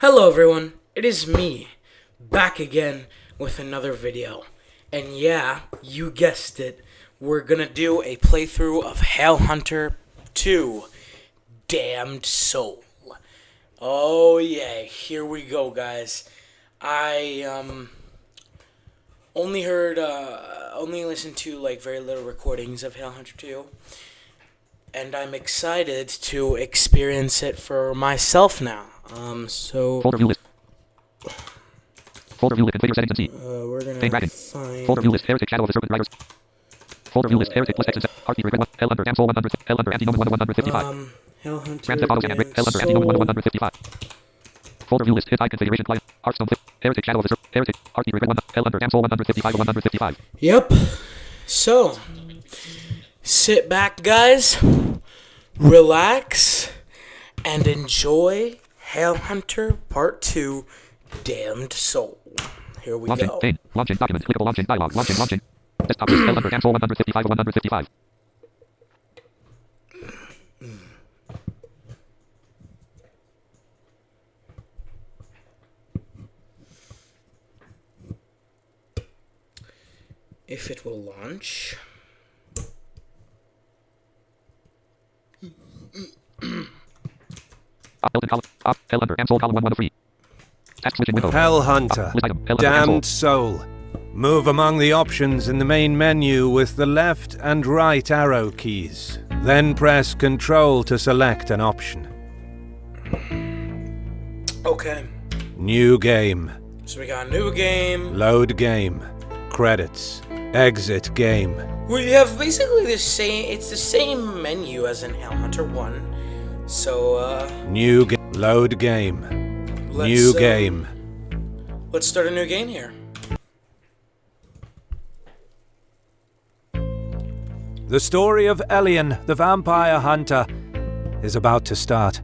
Hello everyone, it is me, back again with another video. And yeah, you guessed it, we're gonna do a playthrough of Hell Hunter 2, Damned Soul. Oh yeah, here we go guys. I only listened to like very little recordings of Hell Hunter 2. And I'm excited to experience it for myself now. Folder view list. Folder view list. Configure settings and see. We're gonna find... Folder view list. Heretic Shadow of the Serpent Riders. Folder view list. Heretic plus X and Z. Heartbeat Regret 1. Hell Hunter. Damn Soul 100. Hell Hunter. Anti-Nomen 155. Hell Hunter. Grand Theft Auto San Andreas. Hell Hunter. Anti-Nomen 155. Folder view list. Hit high configuration client. Hearthstone. Heretic Shadow of the Serpent. Heretic. Heartbeat Regret 1. Hell Hunter. Damn Soul 155. 155. Yep. So, sit back guys. Relax. And enjoy Hell Hunter Part 2, Damned Soul. Here we launching, go. Pane. Launching document. Clickable launching dialog. Launching. Desktop list. Hell Hunter. Damn Soul 155. 155. If it will launch. Built-in column. Hell Hunter. Damn Soul column 113. Task switching window. Hell Hunter. List item. Hell Hunter. Damned Soul. Move among the options in the main menu with the left and right arrow keys. Then press Ctrl to select an option. Okay. New game. So we got a new game. Load game. Credits. Exit game. We have basically the same, it's the same menu as in Hell Hunter 1. So, New game. Load game. New game. Let's start a new game here. The story of Elian, the vampire hunter, is about to start.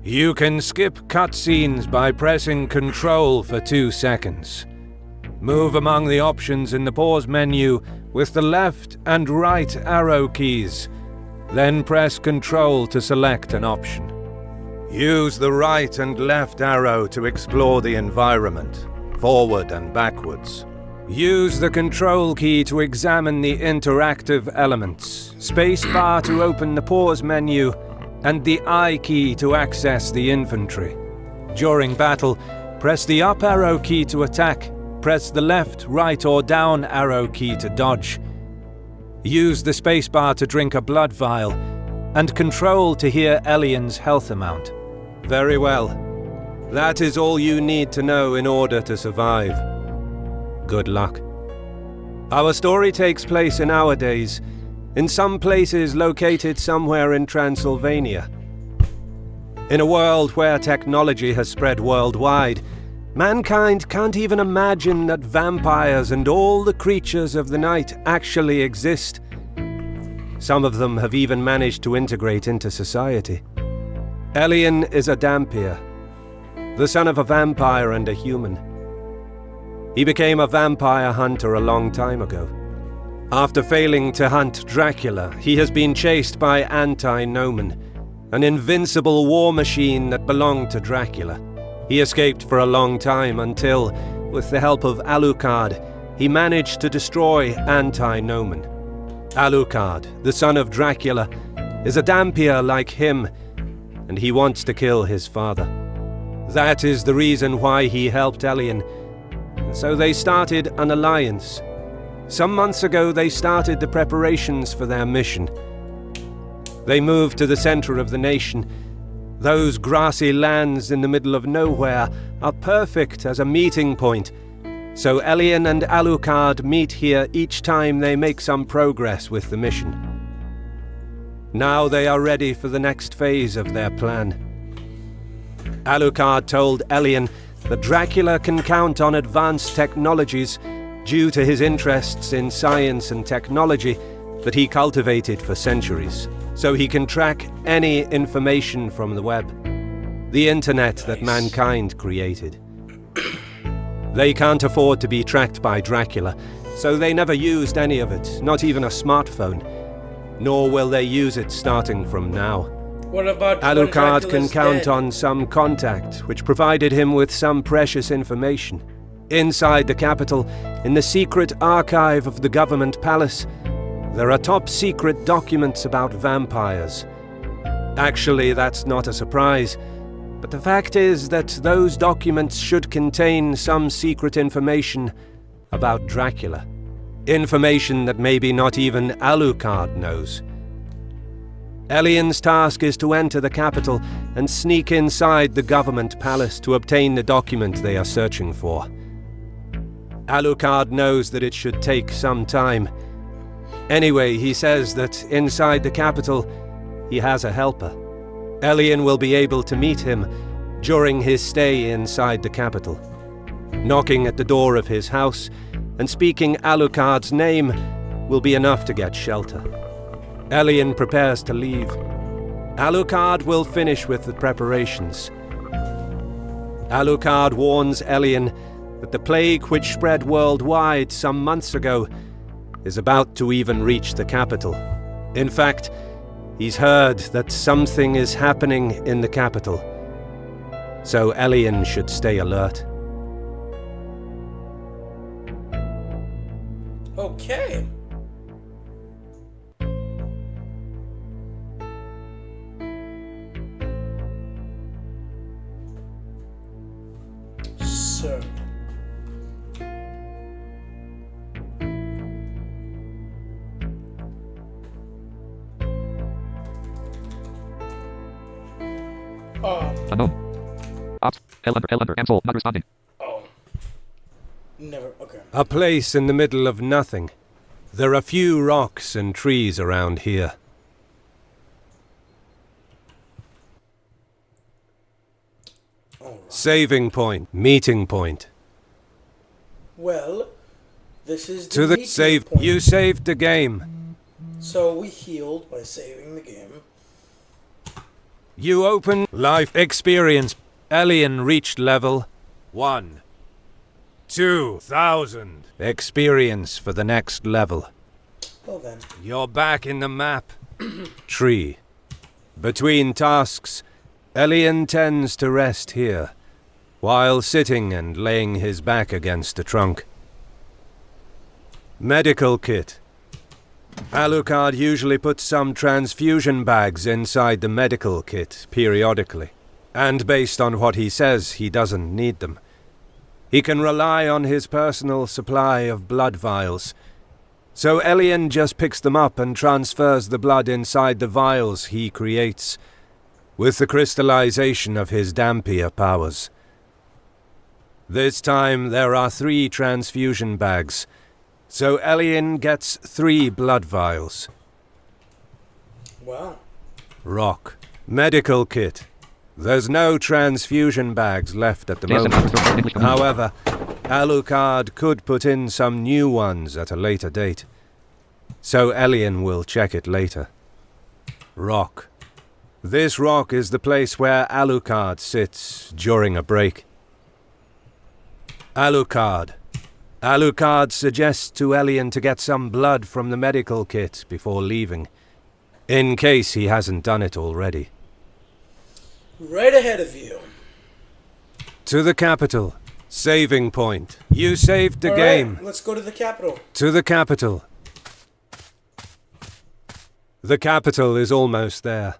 You can skip cutscenes by pressing Ctrl for 2 seconds. Move among the options in the pause menu with the left and right arrow keys. Then press Ctrl to select an option. Use the right and left arrow to explore the environment, forward and backwards. Use the Control key to examine the interactive elements, spacebar to open the pause menu, and the I key to access the infantry. During battle, press the up arrow key to attack, press the left, right or down arrow key to dodge. Use the spacebar to drink a blood vial, and Control to hear Elian's health amount. Very well. That is all you need to know in order to survive. Good luck. Our story takes place in our days, in some places located somewhere in Transylvania. In a world where technology has spread worldwide, mankind can't even imagine that vampires and all the creatures of the night actually exist. Some of them have even managed to integrate into society. Elian is a Dhampir, the son of a vampire and a human. He became a vampire hunter a long time ago. After failing to hunt Dracula, he has been chased by Anti-Nomen, an invincible war machine that belonged to Dracula. He escaped for a long time until, with the help of Alucard, he managed to destroy Anti-Nomen. Alucard, the son of Dracula, is a Dhampir like him, and he wants to kill his father. That is the reason why he helped Elian. So they started an alliance. Some months ago they started the preparations for their mission. They moved to the center of the nation. Those grassy lands in the middle of nowhere are perfect as a meeting point. So Elian and Alucard meet here each time they make some progress with the mission. Now they are ready for the next phase of their plan. Alucard told Elian that Dracula can count on advanced technologies due to his interests in science and technology that he cultivated for centuries, so he can track any information from the web, the internet that mankind created. They can't afford to be tracked by Dracula, so they never used any of it, not even a smartphone, nor will they use it starting from now. What about when Alucard can Dracula's count dead? on some contact, which provided him with some precious information. Inside the capital, in the secret archive of the government palace, there are top-secret documents about vampires. Actually, that's not a surprise, but the fact is that those documents should contain some secret information about Dracula. Information that maybe not even Alucard knows. Elian's task is to enter the capital and sneak inside the government palace to obtain the document they are searching for. Alucard knows that it should take some time. Anyway, he says that inside the capital, he has a helper. Elian will be able to meet him during his stay inside the capital. Knocking at the door of his house and speaking Alucard's name will be enough to get shelter. Elian prepares to leave. Alucard will finish with the preparations. Alucard warns Elian that the plague which spread worldwide some months ago is about to even reach the capital. In fact, he's heard that something is happening in the capital. So Elian should stay alert. Okay. So. Unknown. Ops. L under. Ansel. Not responding. Oh. Never. Okay. A place in the middle of nothing. There are few rocks and trees around here. Saving point. Meeting point. Well, this is the To the meeting save. point. You saved the game. So we healed by saving the game. You open life experience. Elian reached level 1. 2,000 experience for the next level. Well then. You're back in the map. Tree. Between tasks, Elian tends to rest here, while sitting and laying his back against a trunk. Medical kit. Alucard usually puts some transfusion bags inside the medical kit periodically, and based on what he says, he doesn't need them. He can rely on his personal supply of blood vials, so Elian just picks them up and transfers the blood inside the vials he creates, with the crystallization of his Dampier powers. This time there are 3 transfusion bags, so Elian gets 3 blood vials. Wow. Rock. Medical kit. There's no transfusion bags left at the Yes, moment. However, Alucard could put in some new ones at a later date, so Elian will check it later. Rock. This rock is the place where Alucard sits during a break. Alucard. Alucard suggests to Elian to get some blood from the medical kit before leaving, in case he hasn't done it already. Right ahead of you. To the capital. Saving point. You saved the All game. right, let's go to the capital. To the capital. The capital is almost there.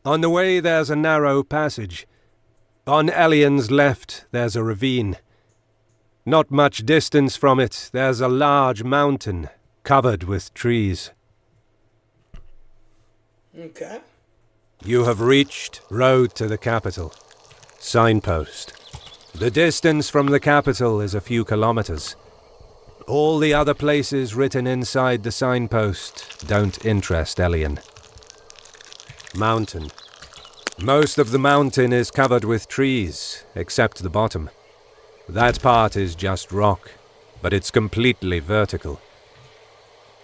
On the way there's a narrow passage. On Elian's left there's a ravine. Not much distance from it there's a large mountain covered with trees. Okay. You have reached road to the capital. Signpost. The distance from the capital is a few kilometers. All the other places written inside the signpost don't interest Elian. Mountain. Most of the mountain is covered with trees, except the bottom. That part is just rock, but it's completely vertical.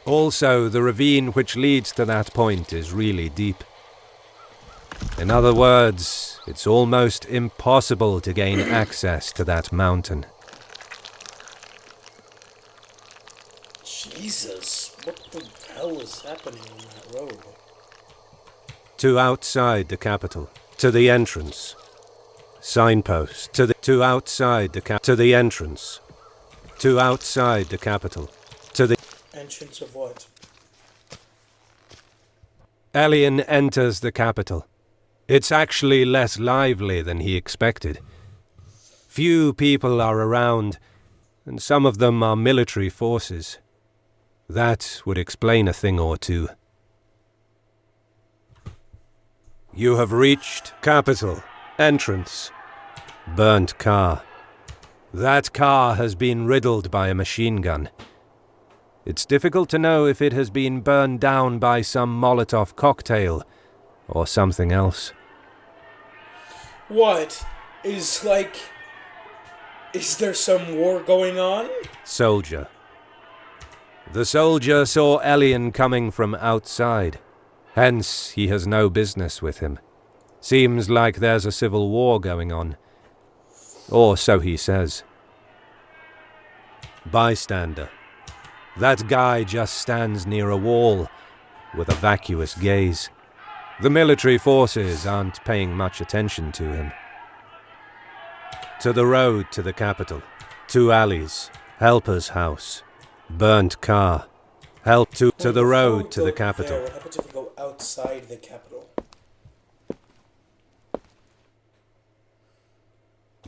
Also, the ravine which leads to that point is really deep. In other words, it's almost impossible to gain access to that mountain. Jesus, what the hell is happening on that road? To outside the capital. To the entrance. Signpost. To outside the to the entrance. To outside the capital. To the Entrance of what? Elian enters the capital. It's actually less lively than he expected. Few people are around, and some of them are military forces. That would explain a thing or two. You have reached capital. Entrance. Burnt car. That car has been riddled by a machine gun. It's difficult to know if it has been burned down by some Molotov cocktail or something else. What? Is there some war going on? Soldier. The soldier saw Elian coming from outside. Hence, he has no business with him. Seems like there's a civil war going on. Or so he says. Bystander. That guy just stands near a wall with a vacuous gaze. The military forces aren't paying much attention to him. To the road to the capital. 2 alleys. Helper's house. Burnt car. Help to the road to the capital. What happens if we go outside the capital?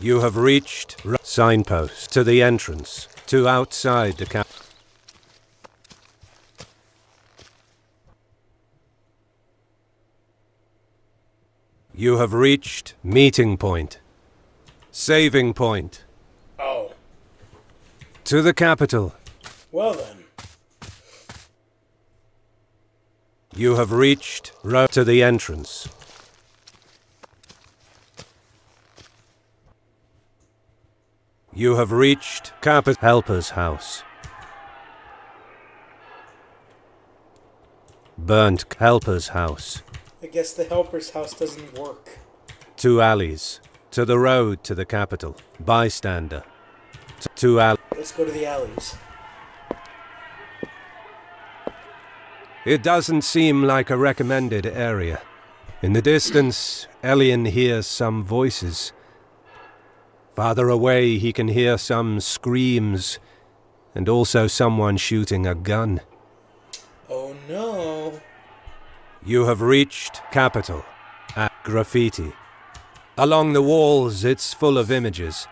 You have reached signpost to the entrance. To outside the capital. You have reached meeting point. Saving point. Oh. To the capital. Well then. You have reached road to the entrance. You have reached Helper's house. Burnt Helper's house. I guess the helper's house doesn't work. 2 alleys. To the road to the capital. Bystander. 2 alleys. Let's go to the alleys. It doesn't seem like a recommended area. In the distance, Elian hears some voices. Farther away, he can hear some screams, and also someone shooting a gun. Oh no. You have reached capital at graffiti. Along the walls, it's full of images,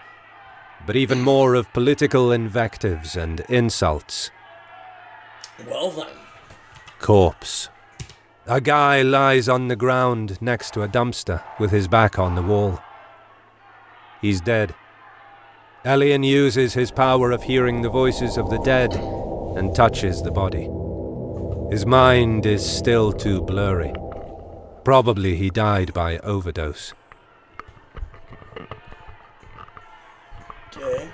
but even more of political invectives and insults. Well then. Corpse. A guy lies on the ground next to a dumpster with his back on the wall. He's dead. Elian uses his power of hearing the voices of the dead and touches the body. His mind is still too blurry. Probably he died by overdose. Okay.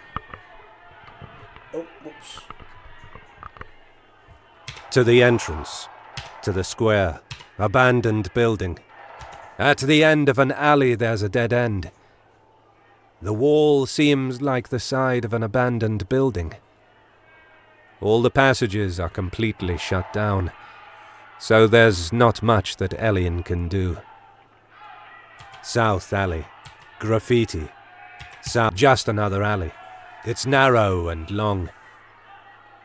Oh, whoops. To the entrance. To the square. Abandoned building. At the end of an alley there's a dead end. The wall seems like the side of an abandoned building. All the passages are completely shut down, so there's not much that Elian can do. South alley. Graffiti. Just another alley. It's narrow and long.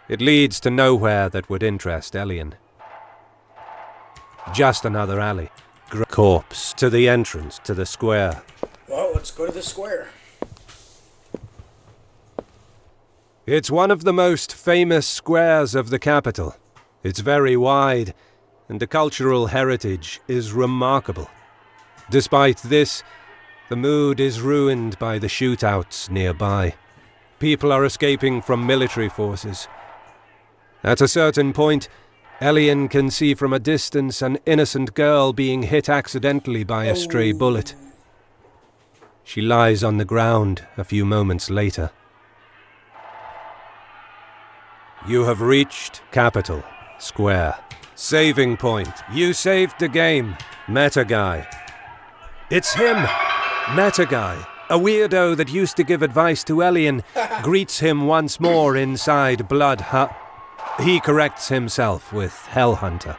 It leads to nowhere that would interest Elian. Just another alley. Corpse. To the entrance to the square. Well, let's go to the square. It's one of the most famous squares of the capital. It's very wide, and the cultural heritage is remarkable. Despite this, the mood is ruined by the shootouts nearby. People are escaping from military forces. At a certain point, Elian can see from a distance an innocent girl being hit accidentally by a stray bullet. She lies on the ground a few moments later. You have reached capital, square. Saving point. You saved the game. Meta guy. It's him! Meta guy. A weirdo that used to give advice to Elian greets him once more inside Blood Hut. He corrects himself with Hellhunter.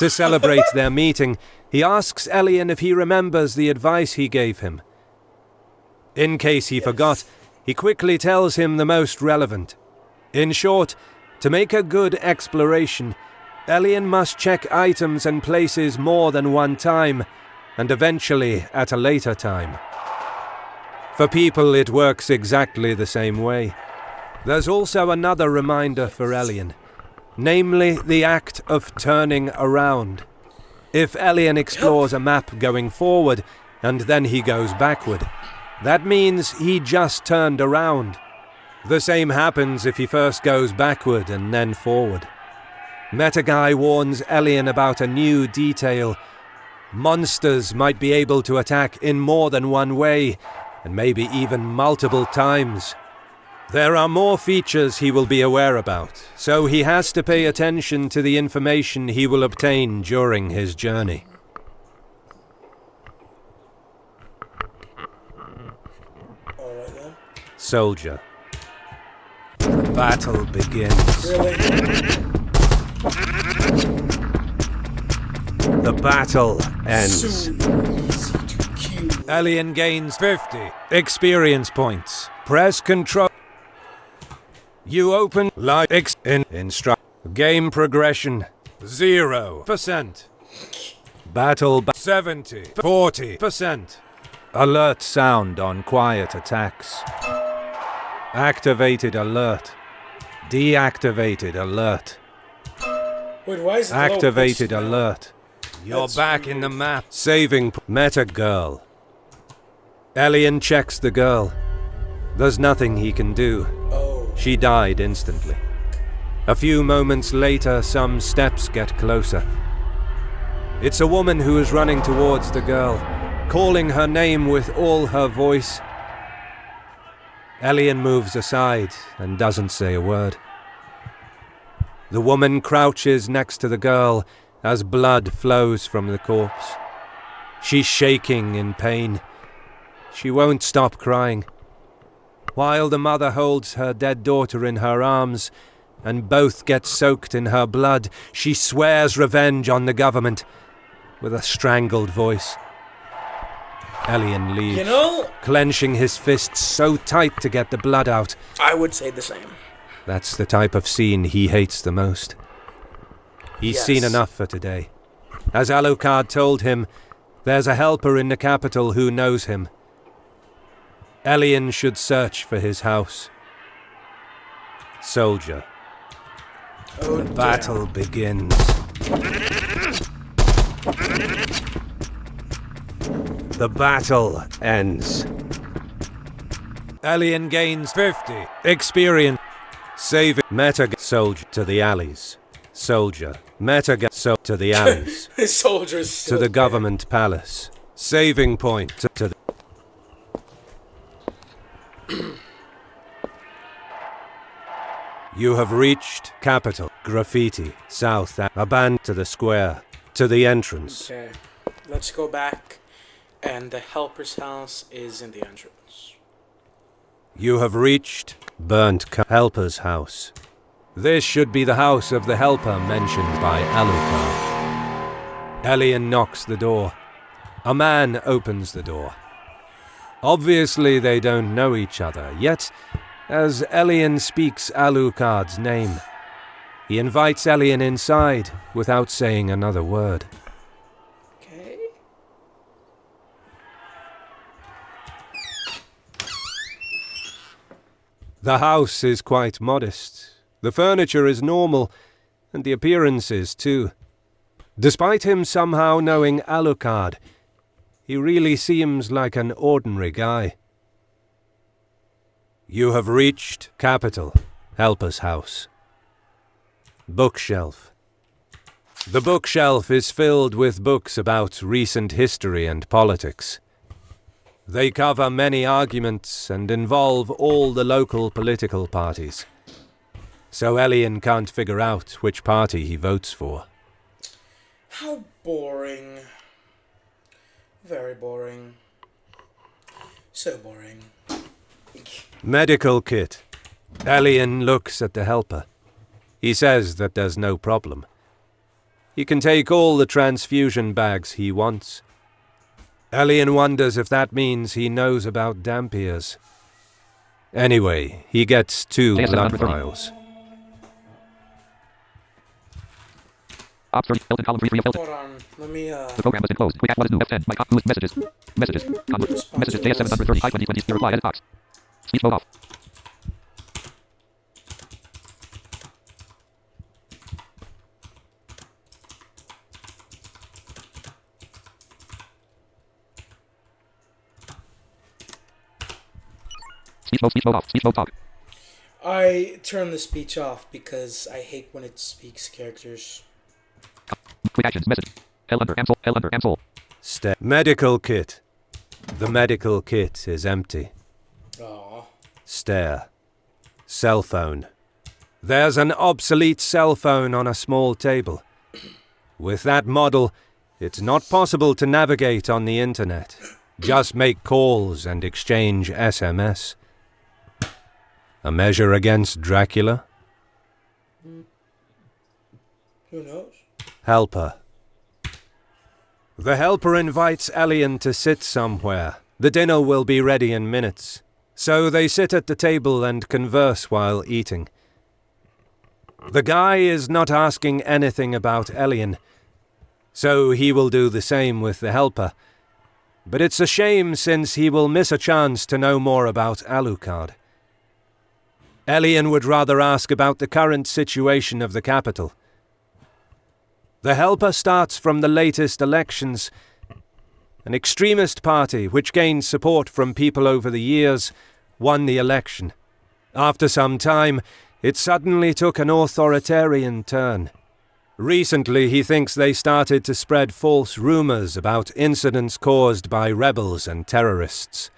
To celebrate their meeting, he asks Elian if he remembers the advice he gave him. In case he forgot, he quickly tells him the most relevant. In short, to make a good exploration, Elian must check items and places more than one time, and eventually at a later time. For people, it works exactly the same way. There's also another reminder for Elian, namely the act of turning around. If Elian explores a map going forward, and then he goes backward, that means he just turned around. The same happens if he first goes backward and then forward. Metaguy warns Elian about a new detail. Monsters might be able to attack in more than one way, and maybe even multiple times. There are more features he will be aware about, so he has to pay attention to the information he will obtain during his journey. Alright then. Soldier. The battle begins. Really? The battle ends. So easy to kill. Elian gains 50 experience points. Press control. You open light instruct. Game progression 0%. Battle 70 40%. Alert sound on quiet attacks. Activated alert. Deactivated alert. Wait, why is it Activated low pitch? alert. You're That's back weird. in the map. Saving Meta girl. Elian checks the girl. There's nothing he can do. Oh. She died instantly. A few moments later, some steps get closer. It's a woman who is running towards the girl, calling her name with all her voice. Elian moves aside and doesn't say a word. The woman crouches next to the girl as blood flows from the corpse. She's shaking in pain. She won't stop crying. While the mother holds her dead daughter in her arms and both get soaked in her blood, she swears revenge on the government with a strangled voice. Elian leaves, You know, clenching his fists so tight to get the blood out. I would say the same. That's the type of scene he hates the most. He's Yes. seen enough for today. As Alucard told him, there's a helper in the capital who knows him. Elian should search for his house. Soldier. Oh, The battle begins. The battle ends. Elian gains 50 experience. Saving Meta soldier to the alleys. Soldier. Meta to the alleys. The soldiers To still the there. government palace. Saving point to the... You have reached capital. Graffiti. South. Abandoned to the square. To the entrance. Okay, let's go back. And the helper's house is in the entrance. You have reached burnt helper's house. This should be the house of the helper mentioned by Alucard. Elian knocks the door. A man opens the door. Obviously they don't know each other, yet as Elian speaks Alucard's name, he invites Elian inside without saying another word. Okay. The house is quite modest. The furniture is normal, and the appearances too. Despite him somehow knowing Alucard, he really seems like an ordinary guy. You have reached capital, helper's house. Bookshelf. The bookshelf is filled with books about recent history and politics. They cover many arguments and involve all the local political parties. So Elian can't figure out which party he votes for. How boring. Very boring. So boring. Medical kit. Elian looks at the helper. He says that there's no problem. He can take all the transfusion bags he wants. Elian wonders if that means he knows about Dampiers. Anyway, he gets 2 blood vials. Ops 30, Elton, column 3, 3 of Elton. Hold on. Let me, The program has been closed. Quick act, what is new? F10, my who is messages. Messages. Convert. Messages, JS730, high 2020, reply, edit box. Speech mode off. Speech mode off. Speech mode talk. I turn the speech off because I hate when it speaks characters. Quick actions, message. L under Amsol. Medical kit. The medical kit is empty. Aww. Stare. Cell phone. There's an obsolete cell phone on a small table. With that model, it's not possible to navigate on the internet. Just make calls and exchange SMS. A measure against Dracula? Who knows? Helper. The helper invites Elian to sit somewhere. The dinner will be ready in minutes. So they sit at the table and converse while eating. The guy is not asking anything about Elian, so he will do the same with the helper. But it's a shame since he will miss a chance to know more about Alucard. Elian would rather ask about the current situation of the capital. The helper starts from the latest elections. An extremist party, which gained support from people over the years, won the election. After some time, it suddenly took an authoritarian turn. Recently, he thinks they started to spread false rumors about incidents caused by rebels and terrorists.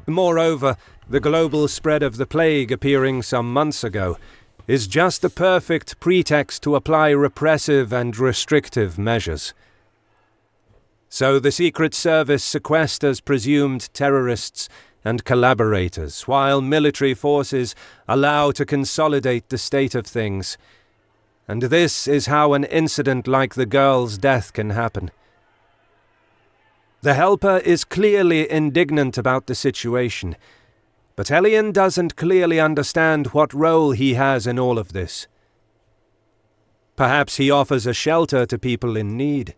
Moreover, the global spread of the plague appearing some months ago is just the perfect pretext to apply repressive and restrictive measures. So the Secret Service sequesters presumed terrorists and collaborators, while military forces allow to consolidate the state of things. And this is how an incident like the girl's death can happen. The helper is clearly indignant about the situation, but Elian doesn't clearly understand what role he has in all of this. Perhaps he offers a shelter to people in need.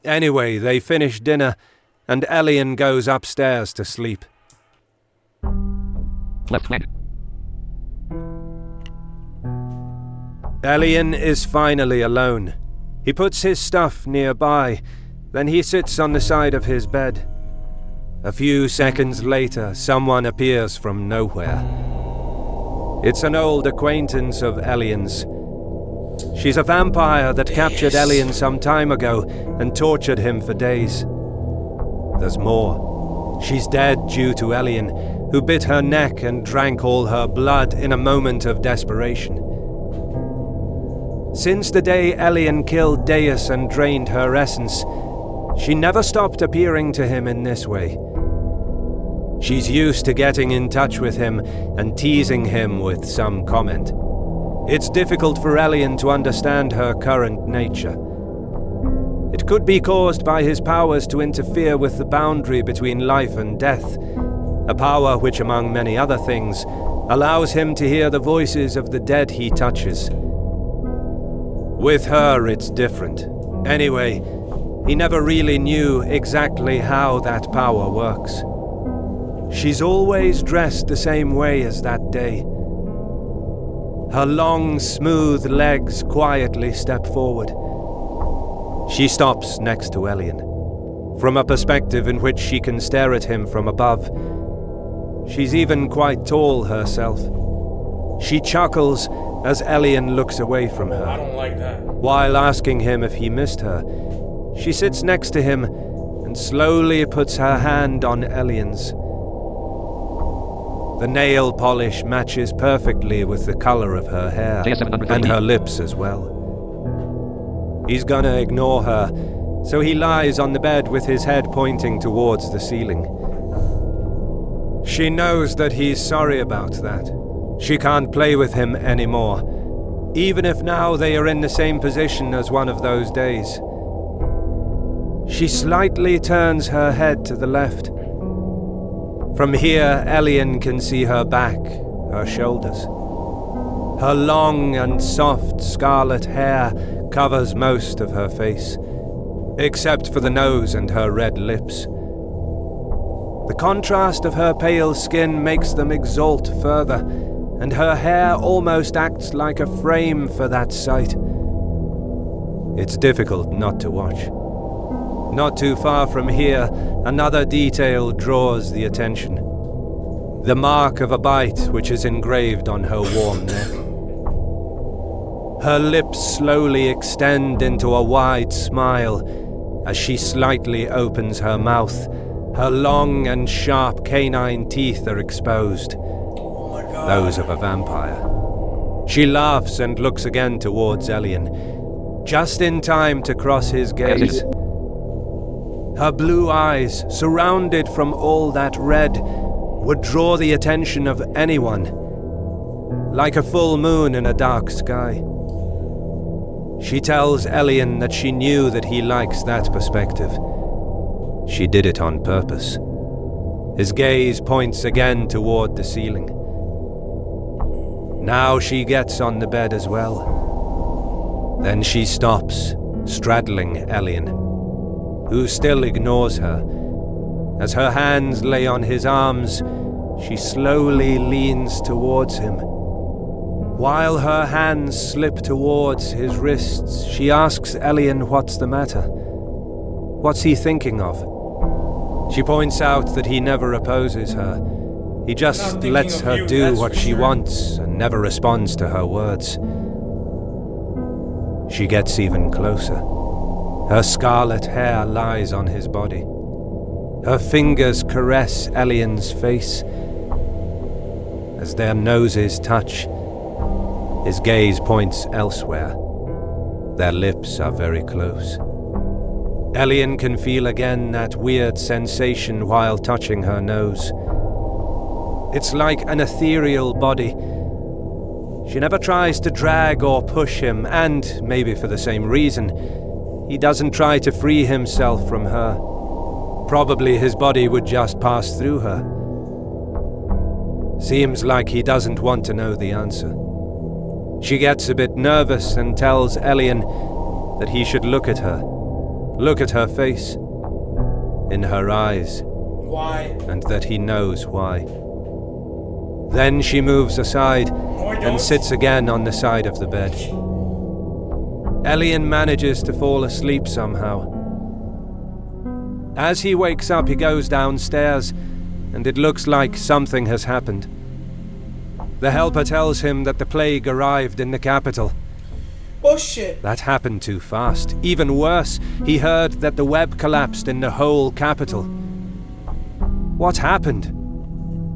Anyway, they finish dinner, and Elian goes upstairs to sleep. Left flank. Elian is finally alone. He puts his stuff nearby, then he sits on the side of his bed. A few seconds later, someone appears from nowhere. It's an old acquaintance of Elian's. She's a vampire that captured Elian some time ago and tortured him for days. There's more. She's dead due to Elian, who bit her neck and drank all her blood in a moment of desperation. Since the day Elian killed Deus and drained her essence, she never stopped appearing to him in this way. She's used to getting in touch with him and teasing him with some comment. It's difficult for Elian to understand her current nature. It could be caused by his powers to interfere with the boundary between life and death, a power which, among many other things, allows him to hear the voices of the dead he touches. With her, it's different. Anyway, he never really knew exactly how that power works. She's always dressed the same way as that day. Her long, smooth legs quietly step forward. She stops next to Elian. From a perspective in which she can stare at him from above, she's even quite tall herself. She chuckles as Elian looks away from her. I don't like that. While asking him if he missed her, she sits next to him and slowly puts her hand on Elian's. The nail polish matches perfectly with the color of her hair, and her lips as well. He's gonna ignore her, so he lies on the bed with his head pointing towards the ceiling. She knows that he's sorry about that. She can't play with him anymore, even if now they are in the same position as one of those days. She slightly turns her head to the left. From here, Elian can see her back, her shoulders. Her long and soft scarlet hair covers most of her face, except for the nose and her red lips. The contrast of her pale skin makes them exalt further, and her hair almost acts like a frame for that sight. It's difficult not to watch. Not too far from here, another detail draws the attention. The mark of a bite which is engraved on her warm neck. Her lips slowly extend into a wide smile as she slightly opens her mouth. Her long and sharp canine teeth are exposed. Oh my God. Those of a vampire. She laughs and looks again towards Elian, just in time to cross his gaze. Her blue eyes, surrounded from all that red, would draw the attention of anyone, like a full moon in a dark sky. She tells Elian that she knew that he likes that perspective. She did it on purpose. His gaze points again toward the ceiling. Now she gets on the bed as well. Then she stops, straddling Elian, who still ignores her. As her hands lay on his arms, she slowly leans towards him. While her hands slip towards his wrists, she asks Elian what's the matter. What's he thinking of? She points out that he never opposes her. He just lets her do what she wants and never responds to her words. She gets even closer. Her scarlet hair lies on his body. Her fingers caress Elian's face. As their noses touch, his gaze points elsewhere. Their lips are very close. Elian can feel again that weird sensation while touching her nose. It's like an ethereal body. She never tries to drag or push him, and, maybe for the same reason, he doesn't try to free himself from her. Probably his body would just pass through her. Seems like he doesn't want to know the answer. She gets a bit nervous and tells Elian that he should look at her. Look at her face. In her eyes. Why? And that he knows why. Then she moves aside and sits again on the side of the bed. Elian manages to fall asleep somehow. As he wakes up, he goes downstairs, and it looks like something has happened. The helper tells him that the plague arrived in the capital. Bullshit. That happened too fast. Even worse, he heard that the web collapsed in the whole capital. What happened?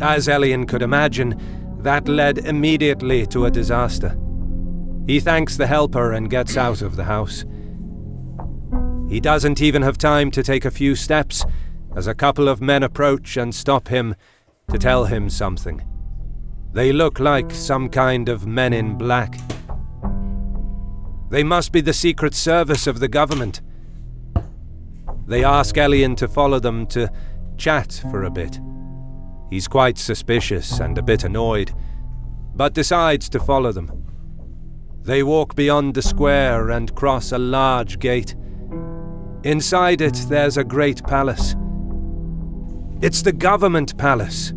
As Elian could imagine, that led immediately to a disaster. He thanks the helper and gets out of the house. He doesn't even have time to take a few steps as a couple of men approach and stop him to tell him something. They look like some kind of men in black. They must be the Secret Service of the government. They ask Elian to follow them to chat for a bit. He's quite suspicious and a bit annoyed, but decides to follow them. They walk beyond the square and cross a large gate. Inside it, there's a great palace. It's the government palace.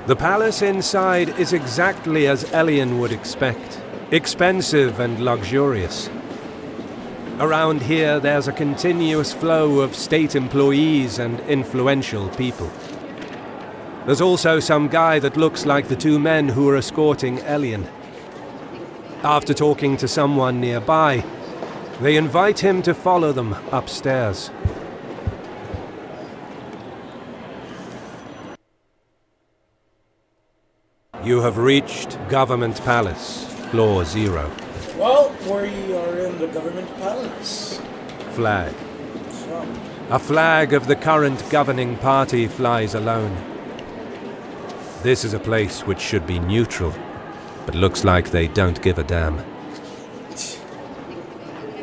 The palace inside is exactly as Elian would expect. Expensive and luxurious. Around here, there's a continuous flow of state employees and influential people. There's also some guy that looks like the two men who are escorting Elian. After talking to someone nearby, they invite him to follow them upstairs. You have reached Government Palace, floor 0. Well, we are in the government palace. Flag. So, A flag of the current governing party flies alone. This is a place which should be neutral, but looks like they don't give a damn.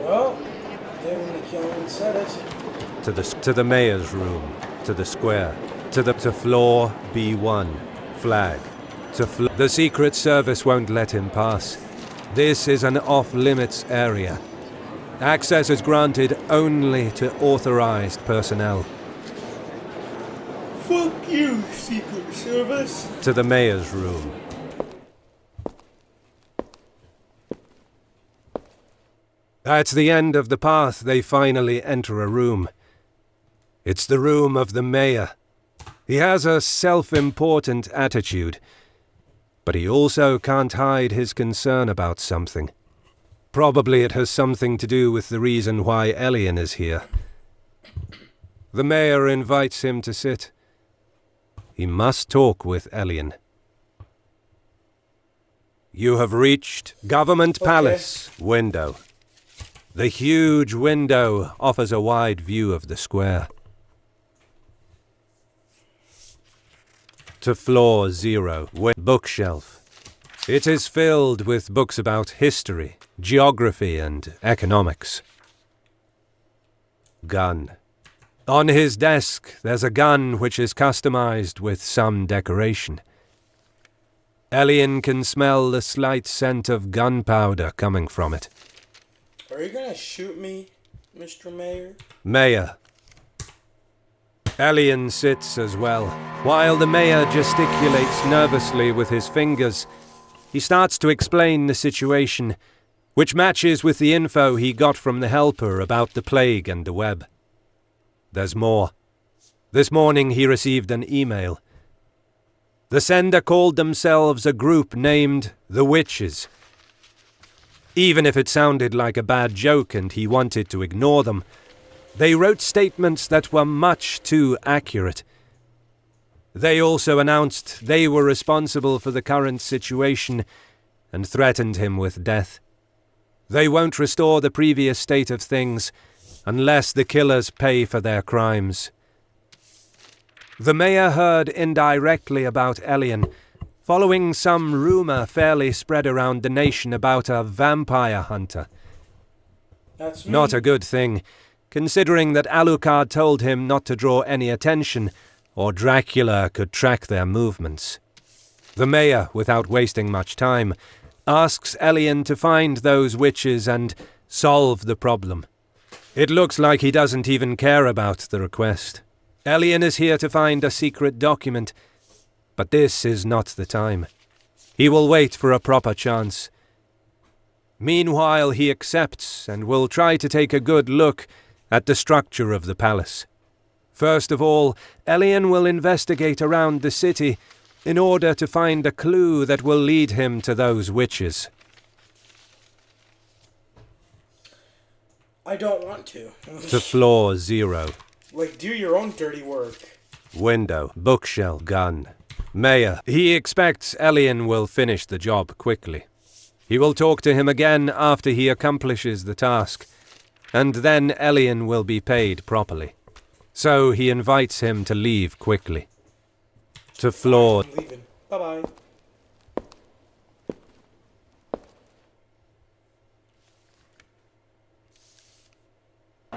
Well, Devin McKellen said it. To the mayor's room, to the square, to floor B1, flag. The Secret Service won't let him pass. This is an off-limits area. Access is granted only to authorized personnel. Fuck you, Secret Service. To the mayor's room. At the end of the path, they finally enter a room. It's the room of the mayor. He has a self-important attitude, but he also can't hide his concern about something. Probably it has something to do with the reason why Elian is here. The mayor invites him to sit. He must talk with Elian. You have reached Government Palace window. The huge window offers a wide view of the square. To floor 0, bookshelf. It is filled with books about history, geography, and economics. Gun. On his desk, there's a gun which is customized with some decoration. Elian can smell the slight scent of gunpowder coming from it. Are you gonna shoot me, Mr. Mayor? Mayor. Elian sits as well. While the mayor gesticulates nervously with his fingers, he starts to explain the situation, which matches with the info he got from the helper about the plague and the web. There's more. This morning he received an email. The sender called themselves a group named The Witches. Even if it sounded like a bad joke and he wanted to ignore them, they wrote statements that were much too accurate. They also announced they were responsible for the current situation and threatened him with death. They won't restore the previous state of things unless the killers pay for their crimes. The mayor heard indirectly about Elian, following some rumor fairly spread around the nation about a vampire hunter. That's me. Not a good thing, considering that Alucard told him not to draw any attention, or Dracula could track their movements. The mayor, without wasting much time, asks Elian to find those witches and solve the problem. It looks like he doesn't even care about the request. Elian is here to find a secret document, but this is not the time. He will wait for a proper chance. Meanwhile, he accepts and will try to take a good look at the structure of the palace. First of all, Elian will investigate around the city in order to find a clue that will lead him to those witches. I don't want to. To floor 0. Like, do your own dirty work. Window, bookshelf, gun. Mayor. He expects Elian will finish the job quickly. He will talk to him again after he accomplishes the task, and then Elian will be paid properly. So he invites him to leave quickly. To floor. I'm leaving. Bye-bye.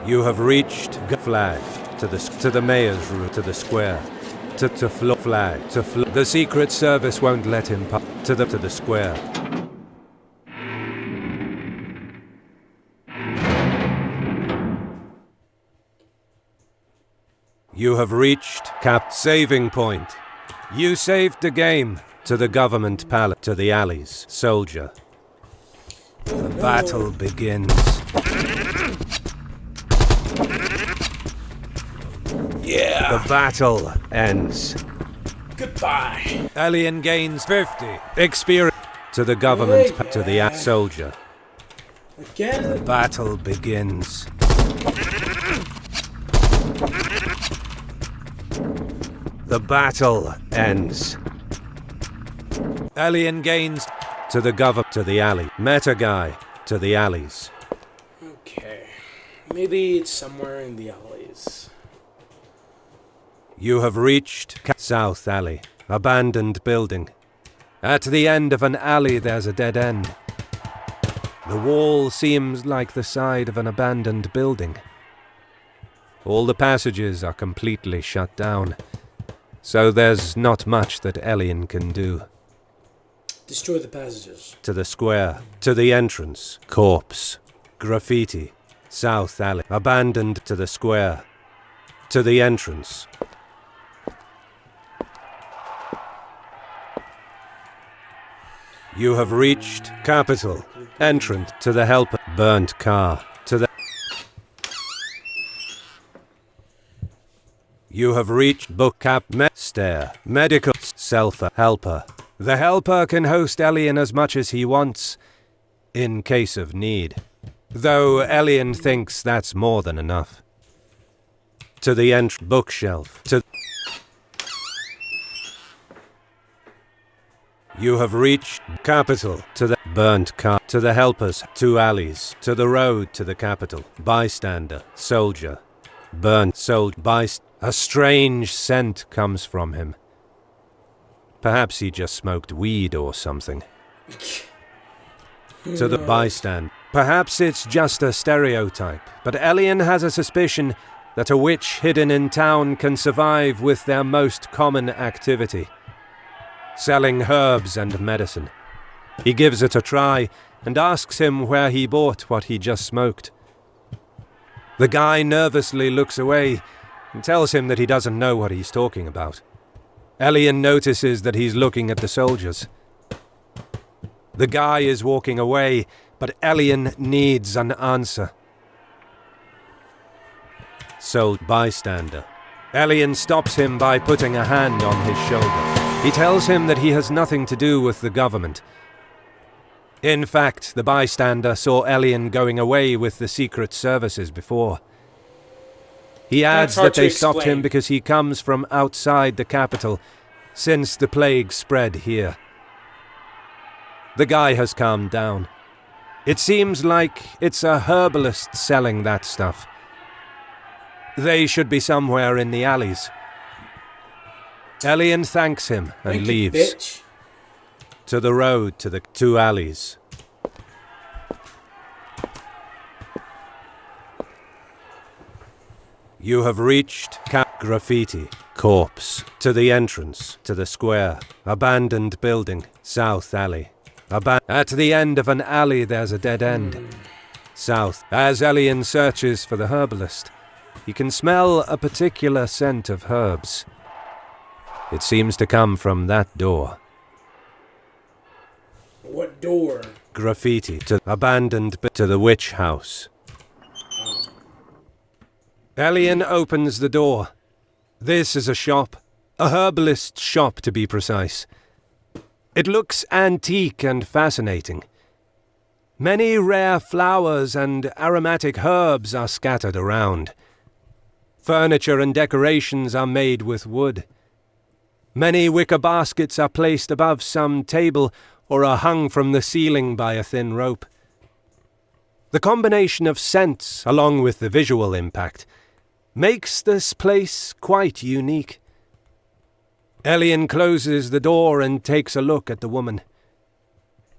You have reached flag to the mayor's room, to the square, to floor flag to the Secret Service won't let him to the square. You have reached saving point. You saved the game. To the government palace, to the alleys, soldier. The battle begins. Yeah. The battle ends. Goodbye. Elian gains 50 experience. To the government, to the soldier. Again. The battle begins. The battle ends. Elian gains to the to the alley. Meta guy to the alleys. Okay. Maybe it's somewhere in the alleys. You have reached South Alley, abandoned building. At the end of an alley there's a dead end. The wall seems like the side of an abandoned building. All the passages are completely shut down, so there's not much that Elian can do. Destroy the passages. To the square, to the entrance, corpse, graffiti, South Alley, abandoned to the square, to the entrance. You have reached Capital, entrance to the helper, burnt car, to the... You have reached book cap, stair, medical, helper. The helper can host Elian as much as he wants, in case of need. Though Elian thinks that's more than enough. To the bookshelf, to... You have reached Capital, to the burnt car, to the helpers, 2 alleys, to the road to the Capital, bystander, soldier, burnt soldier, a strange scent comes from him. Perhaps he just smoked weed or something. To the bystander, perhaps it's just a stereotype, but Elian has a suspicion that a witch hidden in town can survive with their most common activity. Selling herbs and medicine. He gives it a try and asks him where he bought what he just smoked. The guy nervously looks away and tells him that he doesn't know what he's talking about. Elian notices that he's looking at the soldiers. The guy is walking away, but Elian needs an answer. Bystander. Elian stops him by putting a hand on his shoulder. He tells him that he has nothing to do with the government. In fact, the bystander saw Elian going away with the secret services before. He adds that they stopped him because he comes from outside the capital, since the plague spread here. The guy has calmed down. It seems like it's a herbalist selling that stuff. They should be somewhere in the alleys. Elian thanks him and leaves. Bitch. To the road to the 2 alleys. You have reached graffiti, corpse, to the entrance, to the square, abandoned building, South Alley. At the end of an alley there's a dead end. South. As Elian searches for the herbalist, he can smell a particular scent of herbs. It seems to come from that door. What door? Graffiti to abandoned to the witch house. Elian opens the door. This is a shop. A herbalist's shop, to be precise. It looks antique and fascinating. Many rare flowers and aromatic herbs are scattered around. Furniture and decorations are made with wood. Many wicker baskets are placed above some table or are hung from the ceiling by a thin rope. The combination of scents, along with the visual impact, makes this place quite unique. Elian closes the door and takes a look at the woman.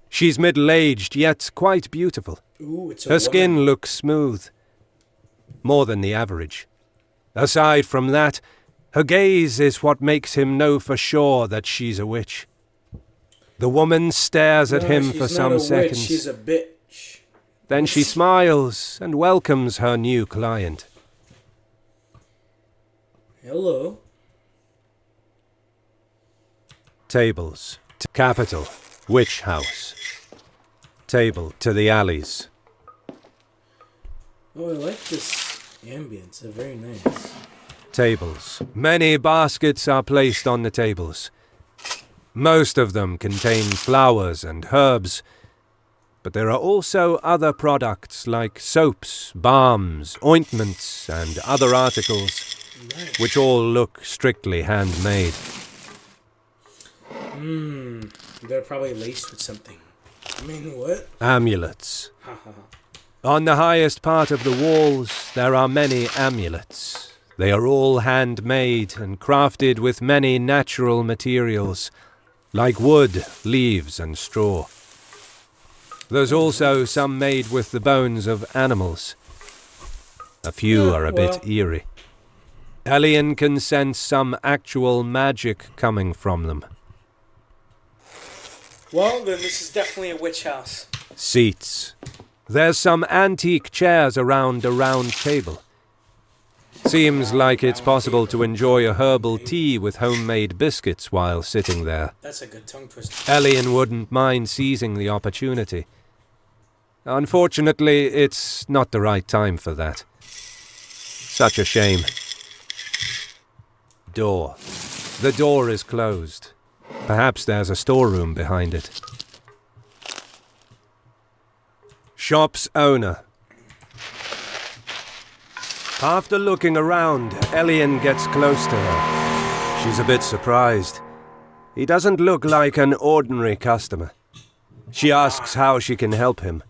She's middle-aged, yet quite beautiful. Ooh, it's a Her skin looks smooth, more than the average. Aside from that, her gaze is what makes him know for sure that she's a witch. The woman stares at him for some seconds. She's a bitch. Then she smiles and welcomes her new client. Hello. Tables. Capital. Witch house. Table to the alleys. Oh, I like this ambience. It's very nice. Tables. Many baskets are placed on the tables. Most of them contain flowers and herbs, but there are also other products like soaps, balms, ointments, and other articles, which all look strictly handmade. They're probably laced with something. I mean, what? Amulets. On the highest part of the walls, there are many amulets. They are all handmade and crafted with many natural materials, like wood, leaves, and straw. There's also some made with the bones of animals. A few are a bit eerie. Elian can sense some actual magic coming from them. Well, then this is definitely a witch house. Seats. There's some antique chairs around a round table. Seems like it's possible to enjoy a herbal tea with homemade biscuits while sitting there. That's a good tongue twister. Elian wouldn't mind seizing the opportunity. Unfortunately, it's not the right time for that. Such a shame. Door. The door is closed. Perhaps there's a storeroom behind it. Shop's owner. After looking around, Elian gets close to her. She's a bit surprised. He doesn't look like an ordinary customer. She asks how she can help him.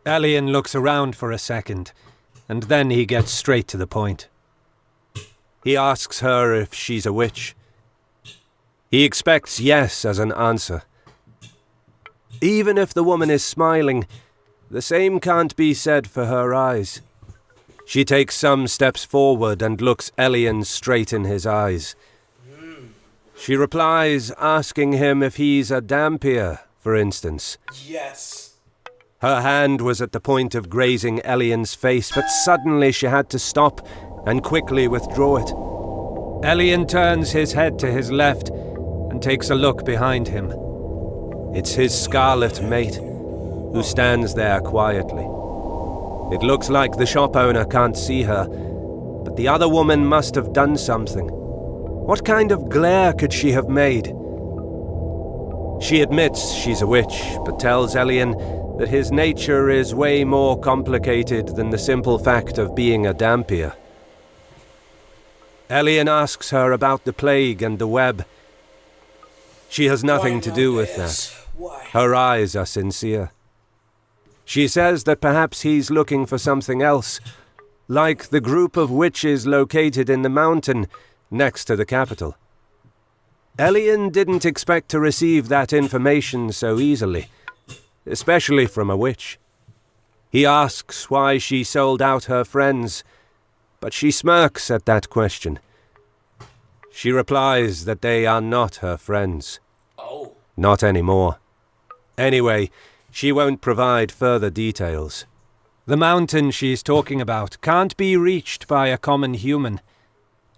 Elian looks around for a second, and then he gets straight to the point. He asks her if she's a witch. He expects yes as an answer. Even if the woman is smiling, the same can't be said for her eyes. She takes some steps forward and looks Elian straight in his eyes. She replies, asking him if he's a Dhampir, for instance. Yes. Her hand was at the point of grazing Elian's face, but suddenly she had to stop and quickly withdraw it. Elian turns his head to his left and takes a look behind him. It's his scarlet mate, who stands there quietly. It looks like the shop owner can't see her, but the other woman must have done something. What kind of glare could she have made? She admits she's a witch, but tells Elian that his nature is way more complicated than the simple fact of being a Dhampir. Elian asks her about the plague and the web. She has nothing to do with that. Why? Her eyes are sincere. She says that perhaps he's looking for something else, like the group of witches located in the mountain next to the capital. Elian didn't expect to receive that information so easily, especially from a witch. He asks why she sold out her friends, but she smirks at that question. She replies that they are not her friends. Oh. Not anymore. Anyway, she won't provide further details. The mountain she's talking about can't be reached by a common human.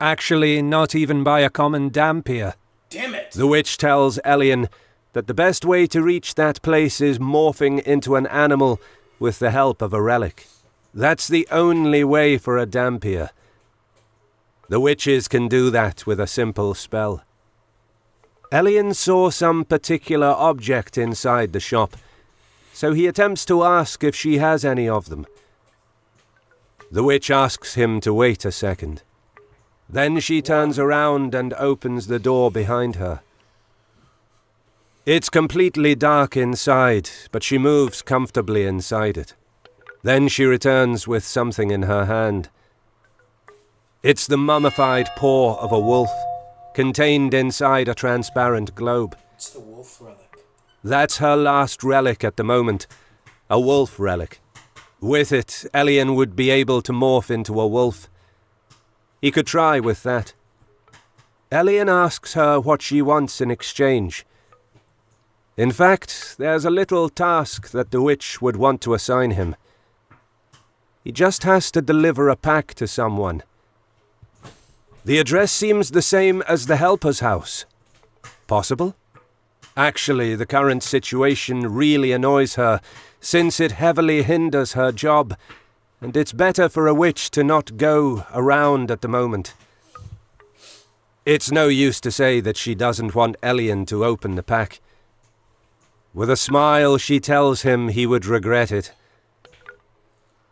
Actually, not even by a common Dhampir. Damn it. The witch tells Elian that the best way to reach that place is morphing into an animal with the help of a relic. That's the only way for a Dhampir. The witches can do that with a simple spell. Elian saw some particular object inside the shop, so he attempts to ask if she has any of them. The witch asks him to wait a second. Then she turns around and opens the door behind her. It's completely dark inside, but she moves comfortably inside it. Then she returns with something in her hand. It's the mummified paw of a wolf, contained inside a transparent globe. It's the wolf relic. That's her last relic at the moment, a wolf relic. With it, Elian would be able to morph into a wolf. He could try with that. Elian asks her what she wants in exchange. In fact, there's a little task that the witch would want to assign him. He just has to deliver a pack to someone. The address seems the same as the helper's house. Possible? Actually, the current situation really annoys her, since it heavily hinders her job, and it's better for a witch to not go around at the moment. It's no use to say that she doesn't want Elian to open the pack. With a smile, she tells him he would regret it.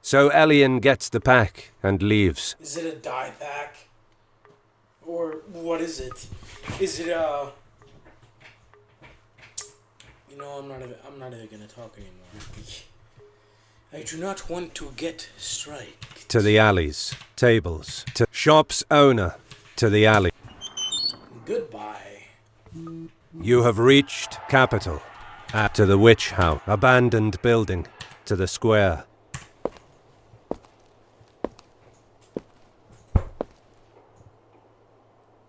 So Elian gets the pack and leaves. Is it a dye pack? Or what is it? Is it a... You know, I'm not even gonna talk anymore. I do not want to get strike. To the alleys. tables. To shop's owner. To the alley. Goodbye. You have reached capital. To the witch house. Abandoned building. To the square.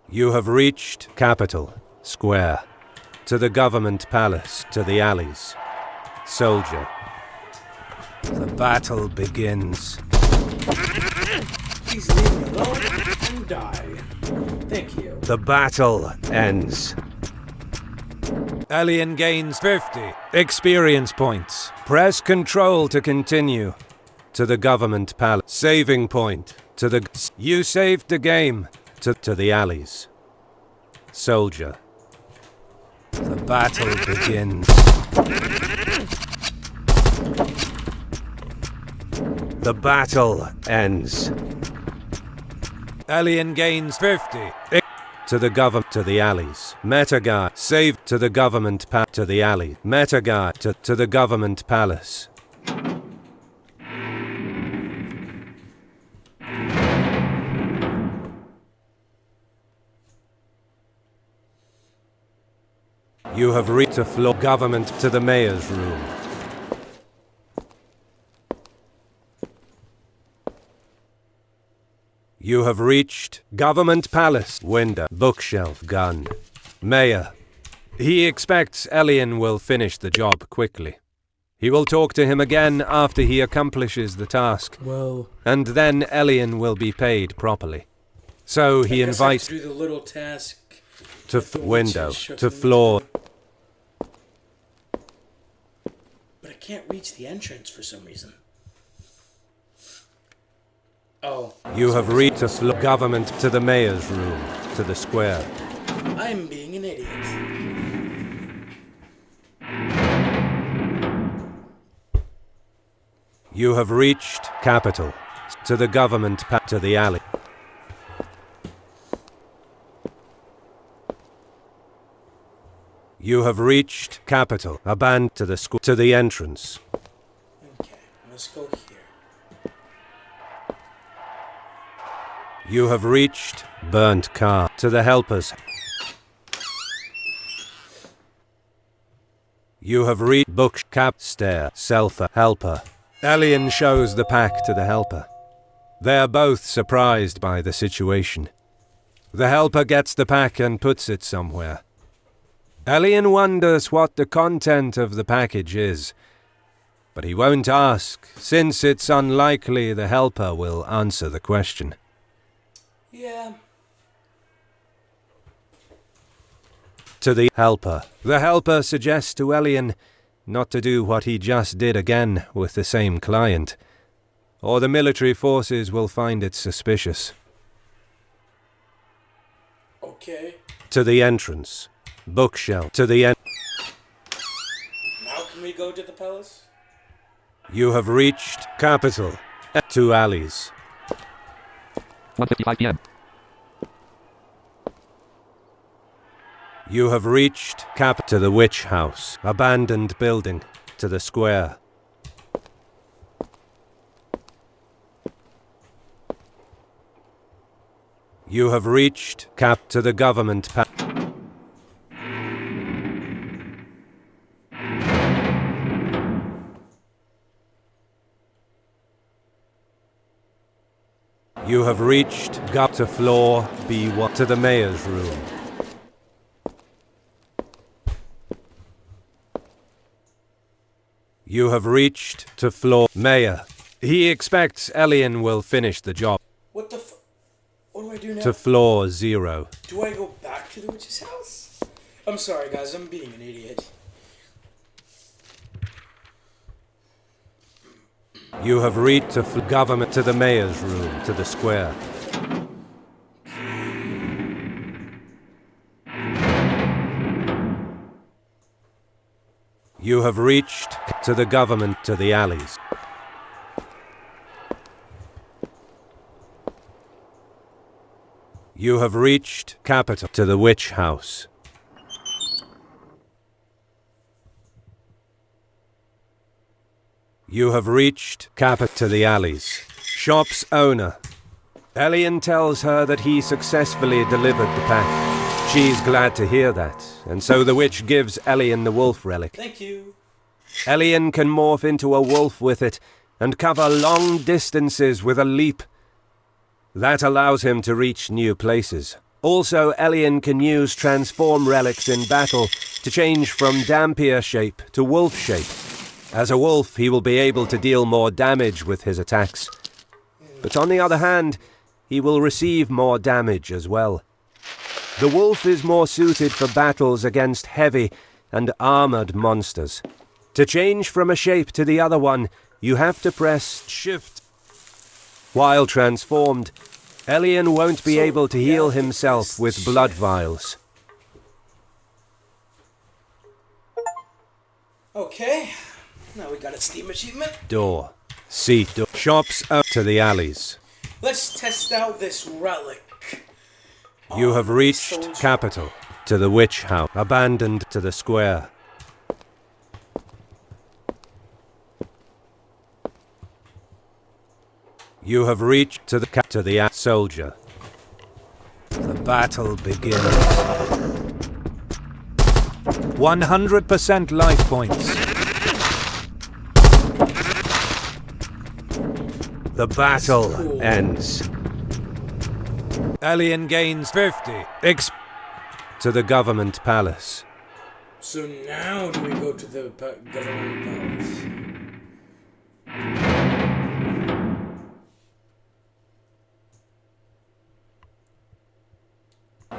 You have reached capital. Square. To the government palace. To the alleys. Soldier. The battle begins. Please leave me alone and die. Thank you. The battle ends. Elian gains 50 experience points. Press control to continue. To the government palace. Saving point. To the... You saved the game. To the alleys. Soldier. The battle begins. The battle ends. Elian gains 50. To the government, to the alleys. Metagar, save to the government to the alley. Metagar, to the government palace. You have reached a floor government to the mayor's room. You have reached government palace. Window, bookshelf, gun. Mayor. He expects Elian will finish the job quickly. He will talk to him again after he accomplishes the task. Well, and then Elian will be paid properly. So he invites I have to do the little task to window, to floor. But I can't reach the entrance for some reason. Oh. You have reached a floor government to the mayor's room, to the square. I'm being an idiot. You have reached capital, to the government to the alley. You have reached capital, abandoned to the school, to the entrance. Okay, let's go here. You have reached burnt car, to the helpers. You have reached book, cap, stair, selfer, helper. Elian shows the pack to the helper. They are both surprised by the situation. The helper gets the pack and puts it somewhere. Elian wonders what the content of the package is, but he won't ask, since it's unlikely the helper will answer the question. Yeah. To the helper. The helper suggests to Elian not to do what he just did again with the same client, or the military forces will find it suspicious. Okay. To the entrance. Bookshelf. To the end. Now can we go to the palace? You have reached capital. 2 alleys. 1:55 p.m. You have reached to the witch house. Abandoned building. To the square. You have reached to the government You have reached to floor B1 to the mayor's room. You have reached to floor mayor. He expects Elian will finish the job. What the what do I do now? To floor 0. Do I go back to the witch's house? I'm sorry guys, I'm being an idiot. You have reached to government to the mayor's room, to the square. You have reached to the government to the alleys. You have reached capital to the witch house. You have reached capital to the alleys. Shop's owner. Elian tells her that he successfully delivered the pack. She's glad to hear that, and so the witch gives Elian the wolf relic. Thank you. Elian can morph into a wolf with it and cover long distances with a leap. That allows him to reach new places. Also, Elian can use transform relics in battle to change from Dampier shape to wolf shape. As a wolf, he will be able to deal more damage with his attacks. But on the other hand, he will receive more damage as well. The wolf is more suited for battles against heavy and armored monsters. To change from a shape to the other one, you have to press Shift. While transformed, Elian won't be able to heal himself with blood vials. Okay, now we got a Steam achievement. Door. Seat. Door. Shops up to the alleys. Let's test out this relic. You have reached capital. To the witch house. Abandoned to the square. You have reached to the soldier. The battle begins. 100% life points. The battle ends. Elian gains 50. To the government palace. So now do we go to the government palace?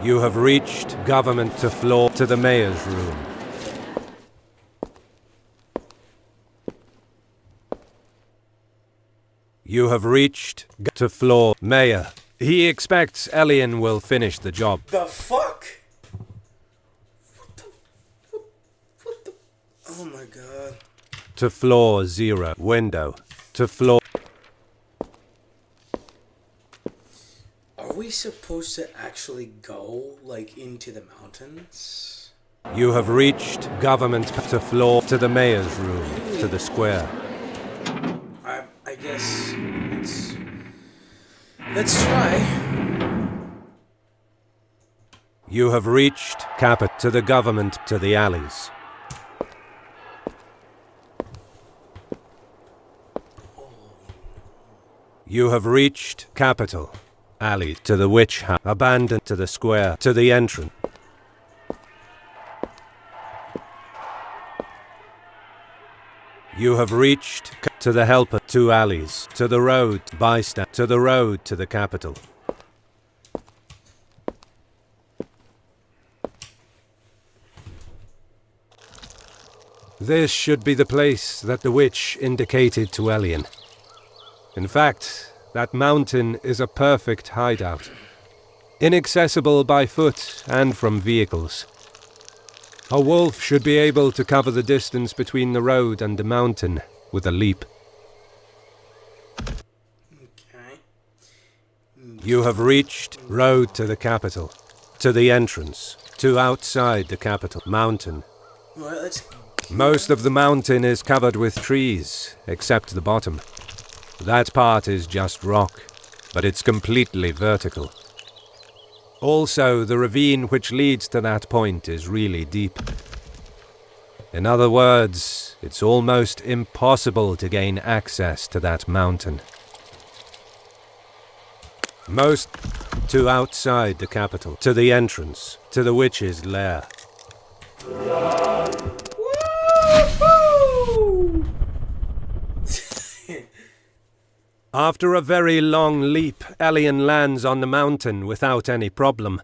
You have reached government to floor to the mayor's room. You have reached to floor mayor. He expects Elian will finish the job. The fuck? What the? Oh my god. To floor 0. Window. To floor. Are we supposed to actually go, like, into the mountains? You have reached government to floor to the mayor's room, to the square. I guess let's try. You have reached Capit to the government to the alleys. You have reached capital. Alley to the witch house. Abandoned to the square. To the entrance. You have reached to the helper. 2 alleys. To the road. Bystand. To the road to the capital. This should be the place that the witch indicated to Elian. In fact, that mountain is a perfect hideout. Inaccessible by foot and from vehicles. A wolf should be able to cover the distance between the road and the mountain with a leap. Okay. You have reached road to the capital. To the entrance. To outside the capital. Mountain. Alright, let's... Most of the mountain is covered with trees, except the bottom. That part is just rock, but it's completely vertical. Also, the ravine which leads to that point is really deep. In other words, it's almost impossible to gain access to that mountain. Most to outside the capital, to the entrance, to the witch's lair. After a very long leap, Elian lands on the mountain without any problem,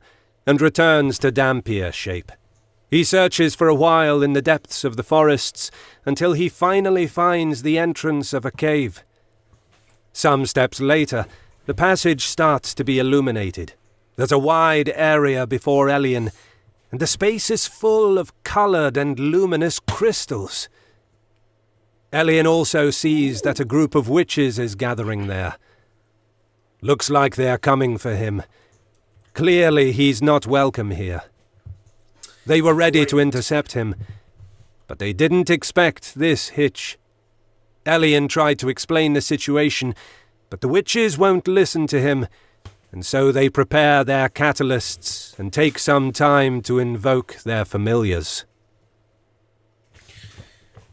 and returns to Dampier shape. He searches for a while in the depths of the forests, until he finally finds the entrance of a cave. Some steps later, the passage starts to be illuminated. There's a wide area before Elian, and the space is full of coloured and luminous crystals. Elian also sees that a group of witches is gathering there. Looks like they are coming for him. Clearly he's not welcome here. They were ready to intercept him, but they didn't expect this hitch. Elian tried to explain the situation, but the witches won't listen to him, and so they prepare their catalysts and take some time to invoke their familiars.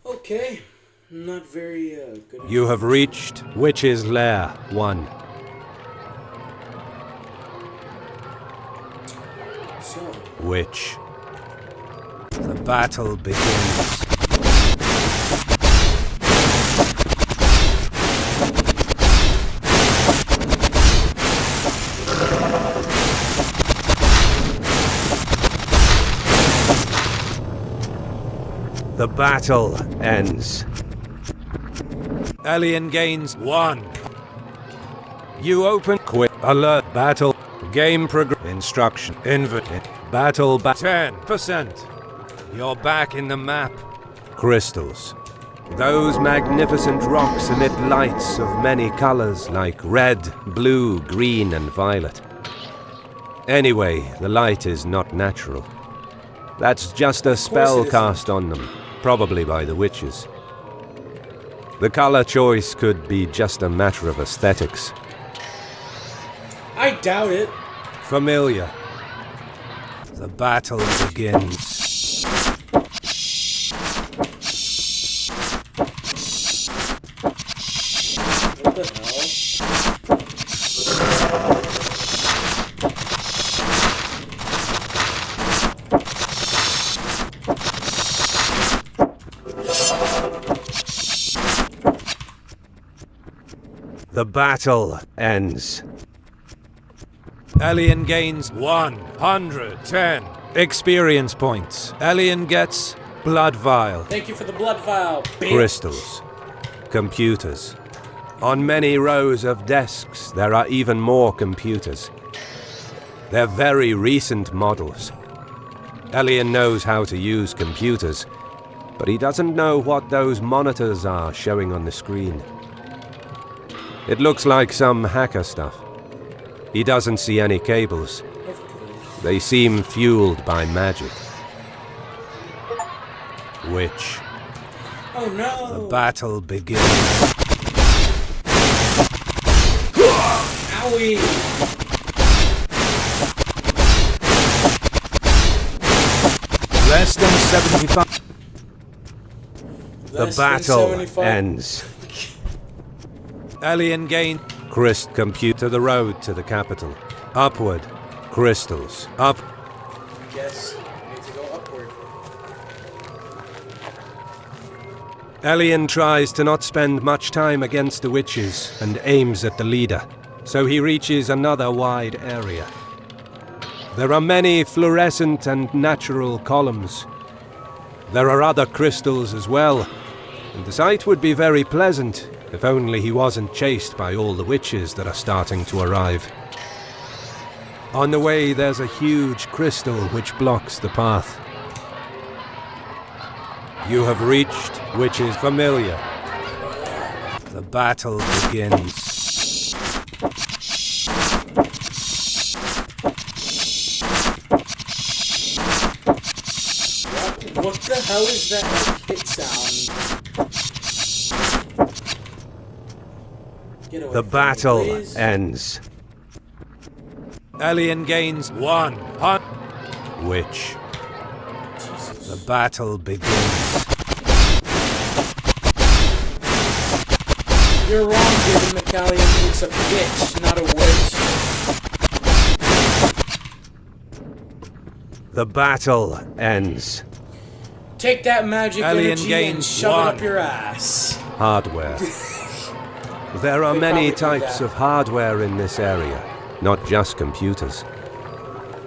Okay, not very good. You have reached Witch's Lair 1. So, Witch. The battle begins. The battle ends. Elian gains 1. You open quick alert battle game progress instruction inverted battle 10%. You're back in the map. Crystals. Those magnificent rocks emit lights of many colors like red, blue, green and violet. Anyway, the light is not natural. That's just a spell cast on them, probably by the witches. The color choice could be just a matter of aesthetics. I doubt it. Familiar. The battle begins. What the hell? The battle ends. Elian gains 110 experience points. Elian gets blood vial, Thank you for the blood vial, bitch. crystals, computers. On many rows of desks, there are even more computers. They're very recent models. Elian knows how to use computers, but he doesn't know what those monitors are showing on the screen. It looks like some hacker stuff. He doesn't see any cables. They seem fueled by magic. Witch. Oh no! The battle begins. Owie! Less than 75. The Less than battle 75. ends. Elian gain. Christ compute to the road to the capital. Upward. Crystals. Up. Yes, I need to go upward. Elian tries to not spend much time against the witches and aims at the leader, so he reaches another wide area. There are many fluorescent and natural columns. There are other crystals as well, and the sight would be very pleasant if only he wasn't chased by all the witches that are starting to arrive. On the way, there's a huge crystal which blocks the path. You have reached which is familiar. The battle begins. What the hell is that hit sound? Get away The from me, battle please. ends. Elian gains 100. Witch. Jesus. The battle begins. You're wrong, David McCallion. It's a bitch, not a witch. The battle ends. Take that magic Alien energy and gains shove it 1. up your ass. Hardware. There are We many probably do types that. of hardware in this area, not just computers.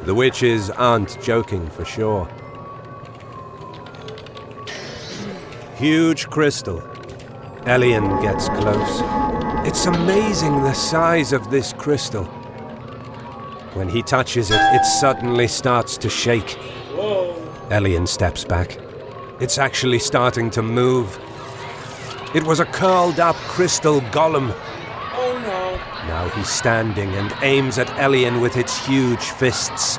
The witches aren't joking for sure. Huge crystal. Elian gets close. It's amazing the size of this crystal. When he touches it, it suddenly starts to shake. Whoa. Elian steps back. It's actually starting to move. It was a curled-up crystal golem. Oh no. Now he's standing and aims at Elian with its huge fists.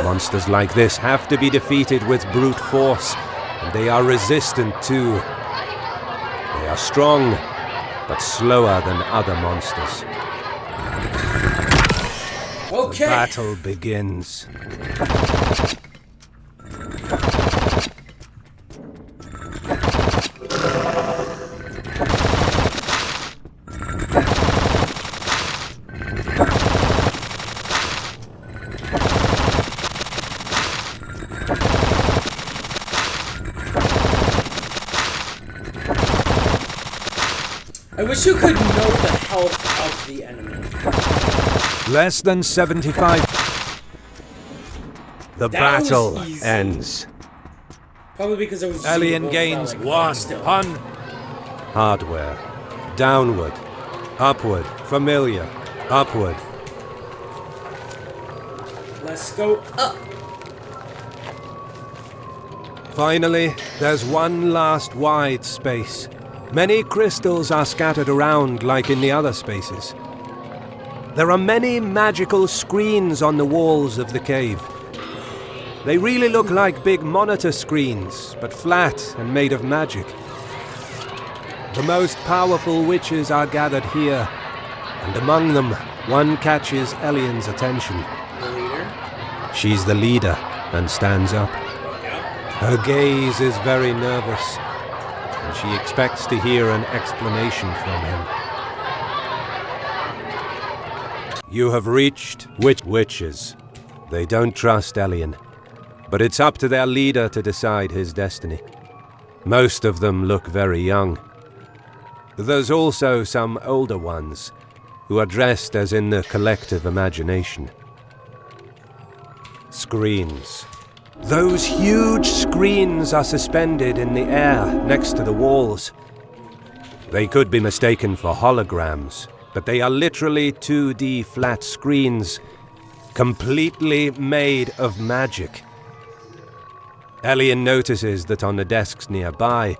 Monsters like this have to be defeated with brute force, and they are resistant too. They are strong, but slower than other monsters. Okay. The battle begins. I wish you could know the health of the enemy. Less than 75. The That was battle easy. ends. Probably because it was Alien Zero, gains like, one. still. Hardware. Downward. Upward. Familiar. Upward. Let's go up. Finally, there's one last wide space. Many crystals are scattered around like in the other spaces. There are many magical screens on the walls of the cave. They really look like big monitor screens, but flat and made of magic. The most powerful witches are gathered here, and among them, one catches Elian's attention. The leader. She's the leader and stands up. Yep. Her gaze is very nervous, and she expects to hear an explanation from him. You have reached witches. They don't trust Elian, but it's up to their leader to decide his destiny. Most of them look very young. There's also some older ones, who are dressed as in the collective imagination. Screens. Those huge screens are suspended in the air next to the walls. They could be mistaken for holograms, but they are literally 2D flat screens, completely made of magic. Elian notices that on the desks nearby,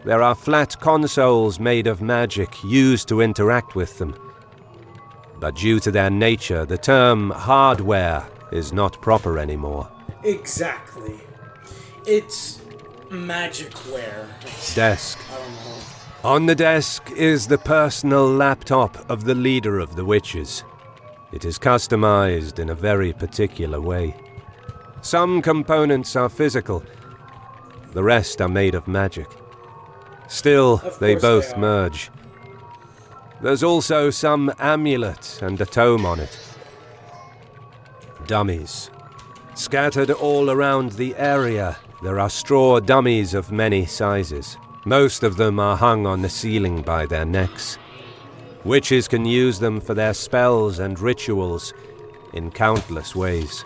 there are flat consoles made of magic used to interact with them. But due to their nature, the term hardware is not proper anymore. Exactly. It's magicware. Desk. I don't know. On the desk is the personal laptop of the leader of the witches. It is customized in a very particular way. Some components are physical, the rest are made of magic. Still, they both merge. There's also some amulet and a tome on it. Dummies. Scattered all around the area, there are straw dummies of many sizes. Most of them are hung on the ceiling by their necks. Witches can use them for their spells and rituals in countless ways.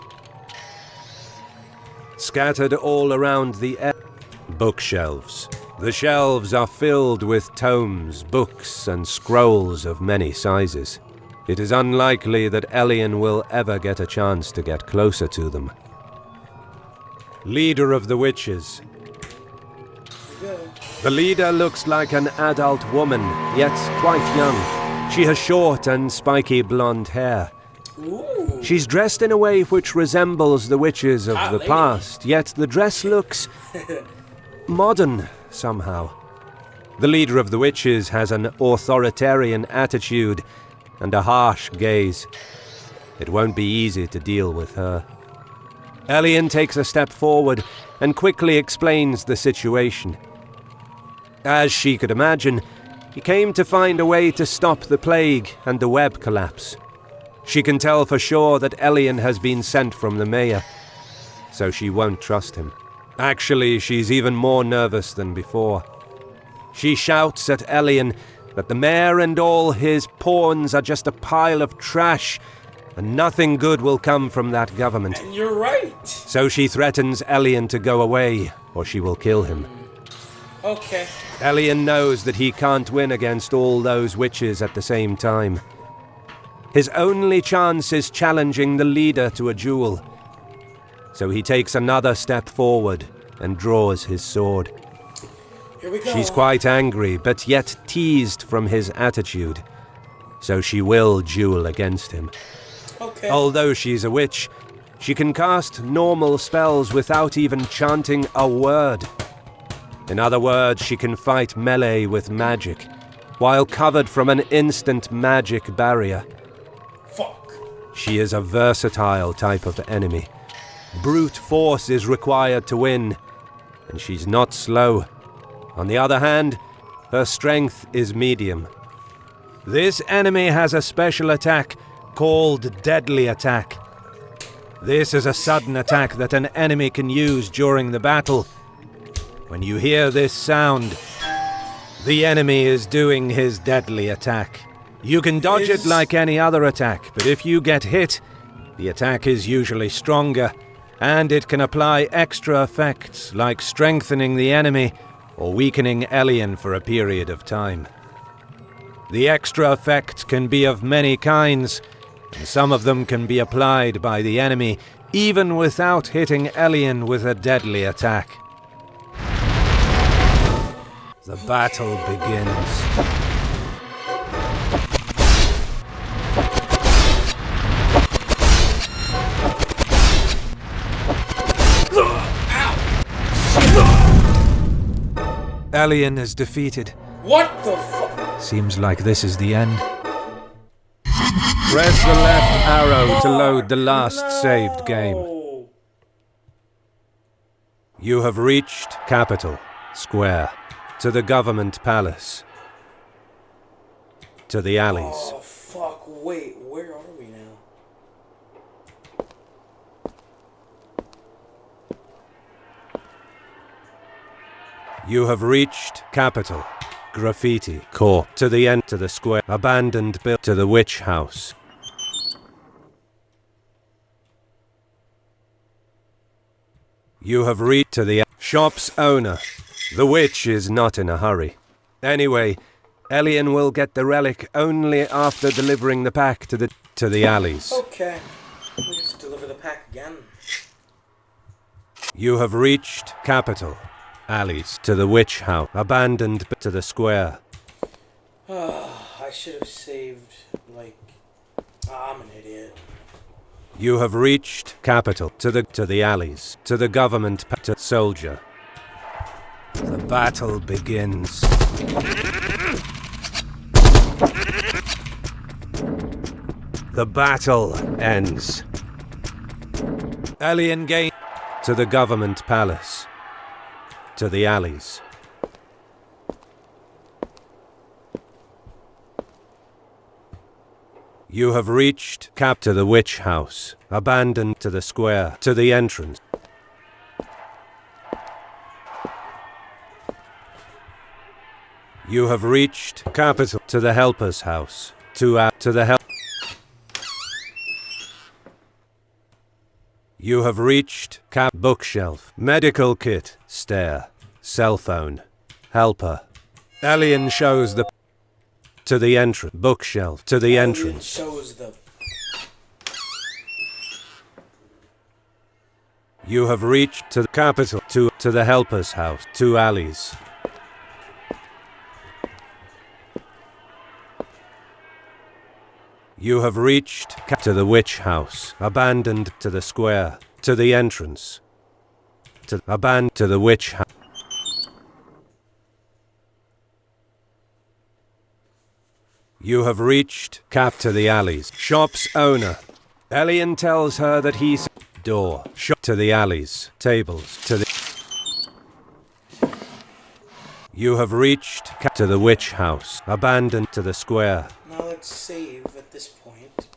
Scattered all around the bookshelves. The shelves are filled with tomes, books, and scrolls of many sizes. It is unlikely that Elian will ever get a chance to get closer to them. Leader of the witches. The leader looks like an adult woman, yet quite young. She has short and spiky blonde hair. Ooh. She's dressed in a way which resembles the witches of Hot the lady. past, yet the dress looks modern somehow. The leader of the witches has an authoritarian attitude and a harsh gaze. It won't be easy to deal with her. Elian takes a step forward and quickly explains the situation. As she could imagine, he came to find a way to stop the plague and the web collapse. She can tell for sure that Elian has been sent from the mayor, so she won't trust him. Actually, she's even more nervous than before. She shouts at Elian that the mayor and all his pawns are just a pile of trash, and nothing good will come from that government. And you're right. So she threatens Elian to go away, or she will kill him. Okay. Elian knows that he can't win against all those witches at the same time. His only chance is challenging the leader to a duel. So he takes another step forward and draws his sword. Here we go. She's quite angry, but yet teased from his attitude. So she will duel against him. Okay. Although she's a witch, she can cast normal spells without even chanting a word. In other words, she can fight melee with magic, while covered from an instant magic barrier. Fuck. She is a versatile type of enemy. Brute force is required to win, and she's not slow. On the other hand, her strength is medium. This enemy has a special attack called Deadly Attack. This is a sudden attack that an enemy can use during the battle. When you hear this sound, the enemy is doing his deadly attack. You can dodge it like any other attack, but if you get hit, the attack is usually stronger, and it can apply extra effects like strengthening the enemy or weakening Elian for a period of time. The extra effects can be of many kinds, and some of them can be applied by the enemy even without hitting Elian with a deadly attack. The battle begins. Elian is defeated. What the fuck? Seems like this is the end. Press the left arrow to load the last saved game. You have reached Capital Square, to the government palace, to the alleys. Oh fuck, wait, where are we now? You have reached Capital, Graffiti Court, to the end to the square, abandoned built to the witch house. You have reached to the shop's owner. The witch is not in a hurry. Anyway, Elian will get the relic only after delivering the pack to the alleys. Okay, we have to deliver the pack again. You have reached Capital, alleys, to the witch house, abandoned to the square. I should have saved, like, I'm an idiot. You have reached Capital, to the alleys, to the government, to soldier. The battle begins. The battle ends. Elian gain to the government palace, to the alleys. You have reached to the witch house, abandoned to the square, to the entrance. You have reached Capital, to the helper's house, to the help. You have reached bookshelf, medical kit, stair, cell phone, helper. Elian shows the to the entrance, bookshelf, to the entrance. Shows the. You have reached to the Capital, to the helper's house, 2 alleys. You have reached to the witch house, abandoned to the square, to the entrance. To the witch house. You have reached to the alleys. Shop's owner. Elian tells her that he's door. Shop to the alleys. Tables to the. You have reached to the witch house, abandoned to the square. Now let's save at this point.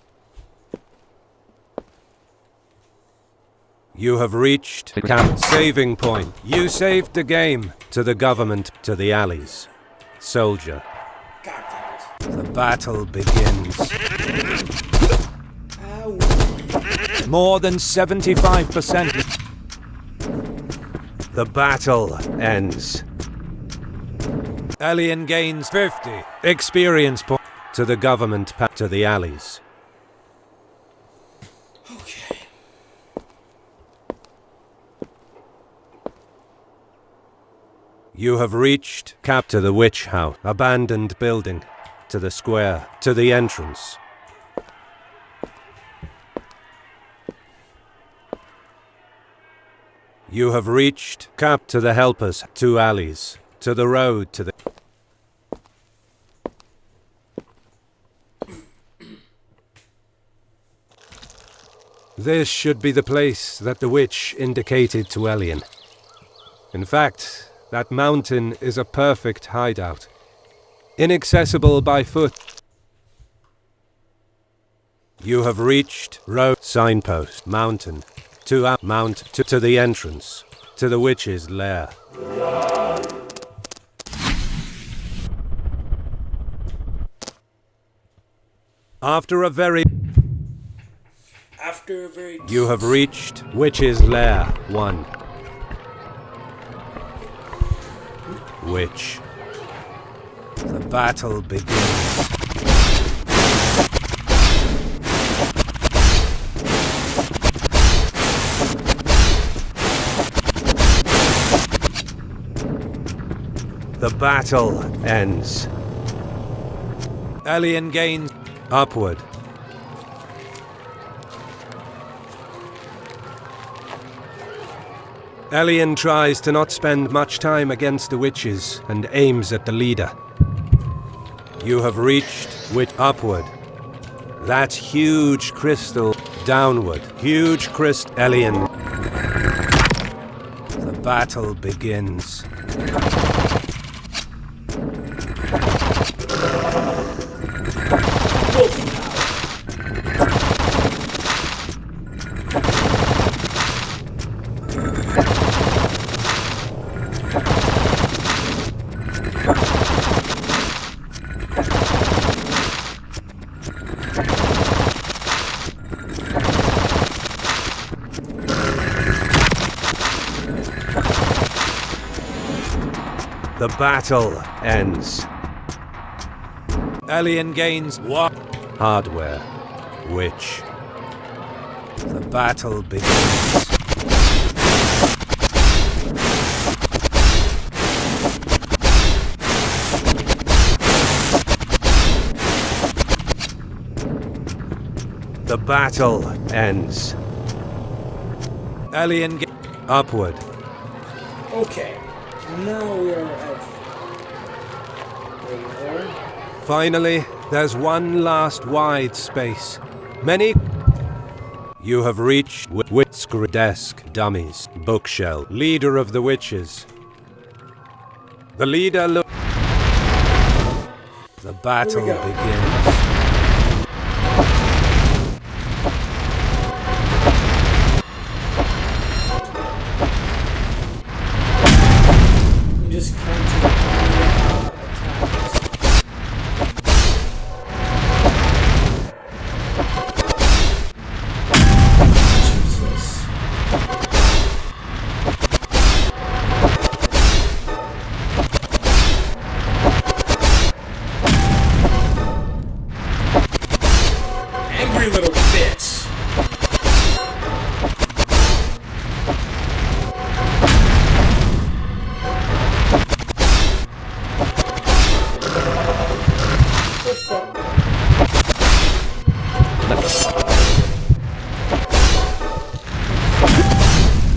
You have reached saving point. You saved the game. To the government, to the alleys. Soldier. God damn it. The battle begins. Ow. More than 75%. The battle ends. Elian gains 50 experience points to the government, to the alleys. Okay. You have reached to the witch house, abandoned building, to the square, to the entrance. You have reached to the helpers, 2 alleys, to the road, to the. This should be the place that the witch indicated to Elian. In fact, that mountain is a perfect hideout. Inaccessible by foot. You have reached road signpost mountain to to the entrance to the witch's lair. After a very You have reached Witch's Lair 1. Witch. The battle begins. The battle ends. Elian gains upward. Elian tries to not spend much time against the witches and aims at the leader. You have reached upward. That huge crystal downward. Huge crystal. Elian. The battle begins. The battle ends. Elian gains what? Hardware. Witch. The battle begins. The battle ends. Elian upward. Okay. Now we are at... there. Finally, there's one last wide space. Many... You have reached Witch's desk, dummies, bookshelf, leader of the witches. The leader The battle begins. Just counting attacks. Jesus. Angry little bitch.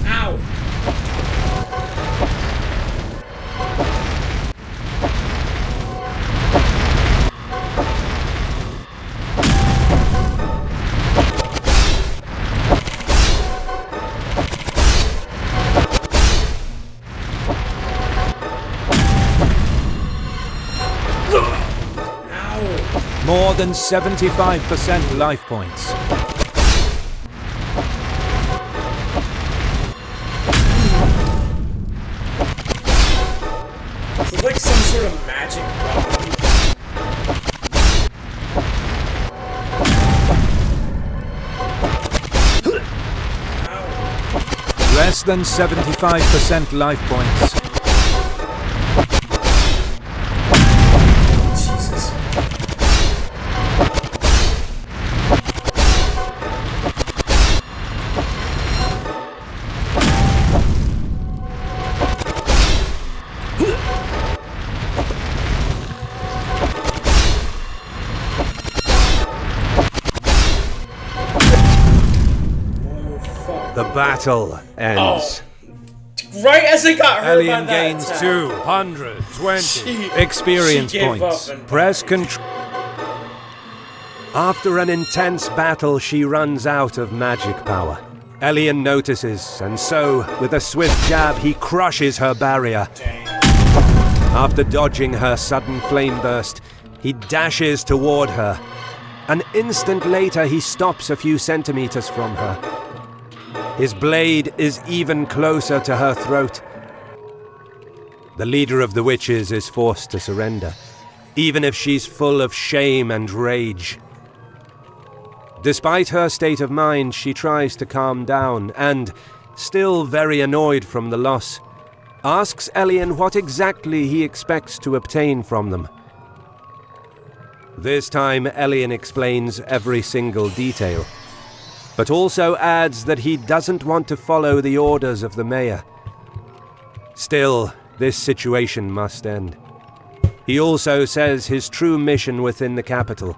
Ow! More than 75% life points. It's like some sort of magic problem. Less than 75% life points. Jesus. The battle ends. Right as I got hurt by Elian that gains attack. 220 She experience gave points. up and Press control. After an intense battle, she runs out of magic power. Elian notices, and so, with a swift jab, he crushes her barrier. After dodging her sudden flame burst, he dashes toward her. An instant later, he stops a few centimeters from her. His blade is even closer to her throat. The leader of the witches is forced to surrender, even if she's full of shame and rage. Despite her state of mind, she tries to calm down and, still very annoyed from the loss, asks Elian what exactly he expects to obtain from them. This time, Elian explains every single detail, but also adds that he doesn't want to follow the orders of the mayor. Still, this situation must end. He also says his true mission within the capital.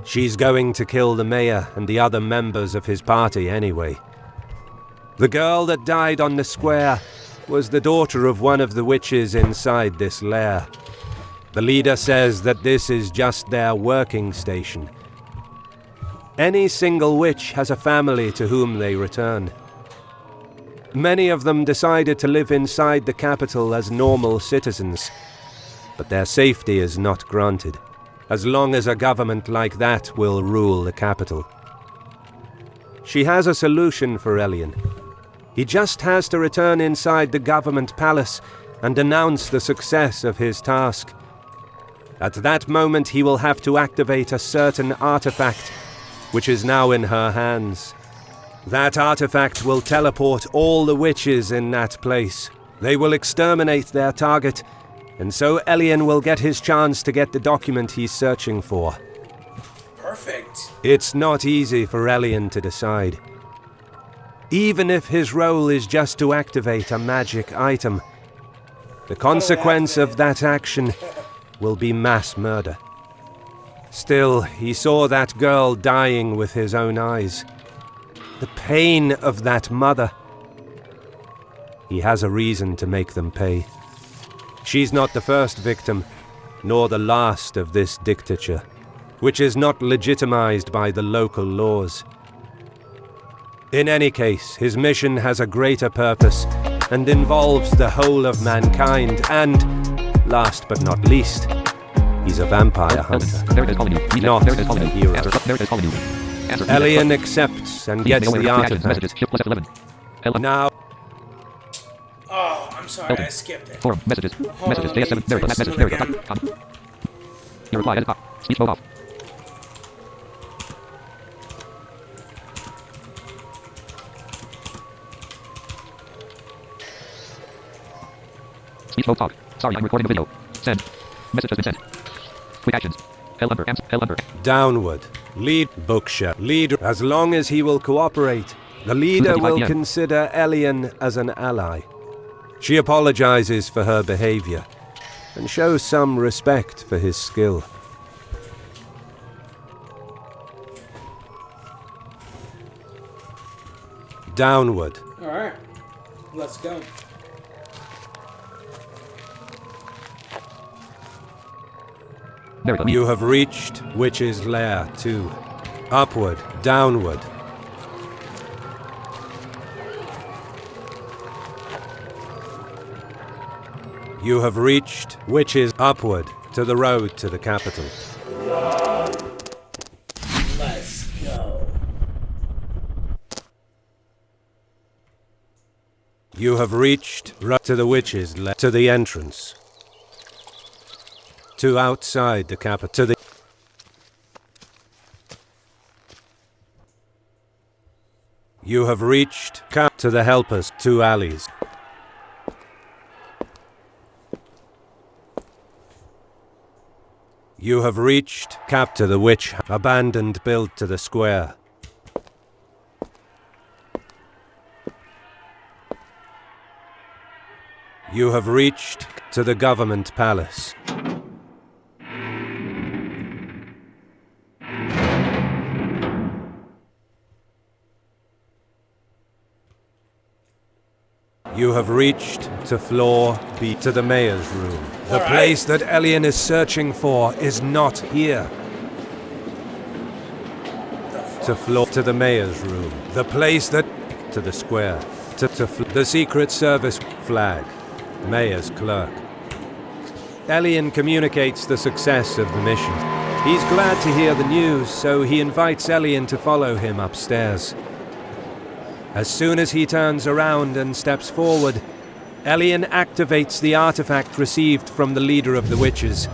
She's going to kill the mayor and the other members of his party anyway. The girl that died on the square was the daughter of one of the witches inside this lair. The leader says that this is just their working station. Any single witch has a family to whom they return. Many of them decided to live inside the capital as normal citizens, but their safety is not granted, as long as a government like that will rule the capital. She has a solution for Elian. He just has to return inside the government palace and announce the success of his task. At that moment, he will have to activate a certain artifact, which is now in her hands. That artifact will teleport all the witches in that place. They will exterminate their target, and so Elian will get his chance to get the document he's searching for. Perfect. It's not easy for Elian to decide. Even if his role is just to activate a magic item, the consequence of that action will be mass murder. Still, he saw that girl dying with his own eyes. The pain of that mother. He has a reason to make them pay. She's not the first victim, nor the last of this dictature, which is not legitimized by the local laws. In any case, his mission has a greater purpose and involves the whole of mankind and, last but not least, he's a vampire hunter. There it is calling you. Not there it is calling a you. hero. Answer. There it is calling you. Answer. Elian accepts and gets the Actions. artifact. Messages. Shift plus F11. L. Now, Oh, I'm sorry, I skipped it. Forum. Messages. Hold Messages. on, JS7. let me There it is. fix Message. it There it again. is. Your reply. Edit. Speech mode off. Speech mode talk. Sorry, I'm recording the video. Send. Message has been sent. Quick actions. L under. L under. downward. Lead bookshelf. Leader. As long as he will cooperate, the leader 2:55 will PM. consider Elian as an ally. She apologizes for her behavior and shows some respect for his skill. Downward. Alright, let's go. There it is. You have reached Witch's Lair 2. Upward. Downward. You have reached Witch's upward to the road to the capital. Let's go. You have reached to the Witch's Lair, to the entrance. To outside the capital, to the... You have reached to the helpers, 2 alleys. You have reached to the witch, abandoned build to the square. You have reached to the government palace. You have reached to floor B, to the mayor's room. The place that Elian is searching for is not here. to floor, to the mayor's room, the place that, to the square, to the Secret Service flag, mayor's clerk. Elian communicates the success of the mission. He's glad to hear the news, so he invites Elian to follow him upstairs. As soon as he turns around and steps forward, Elian activates the artifact received from the leader of the witches.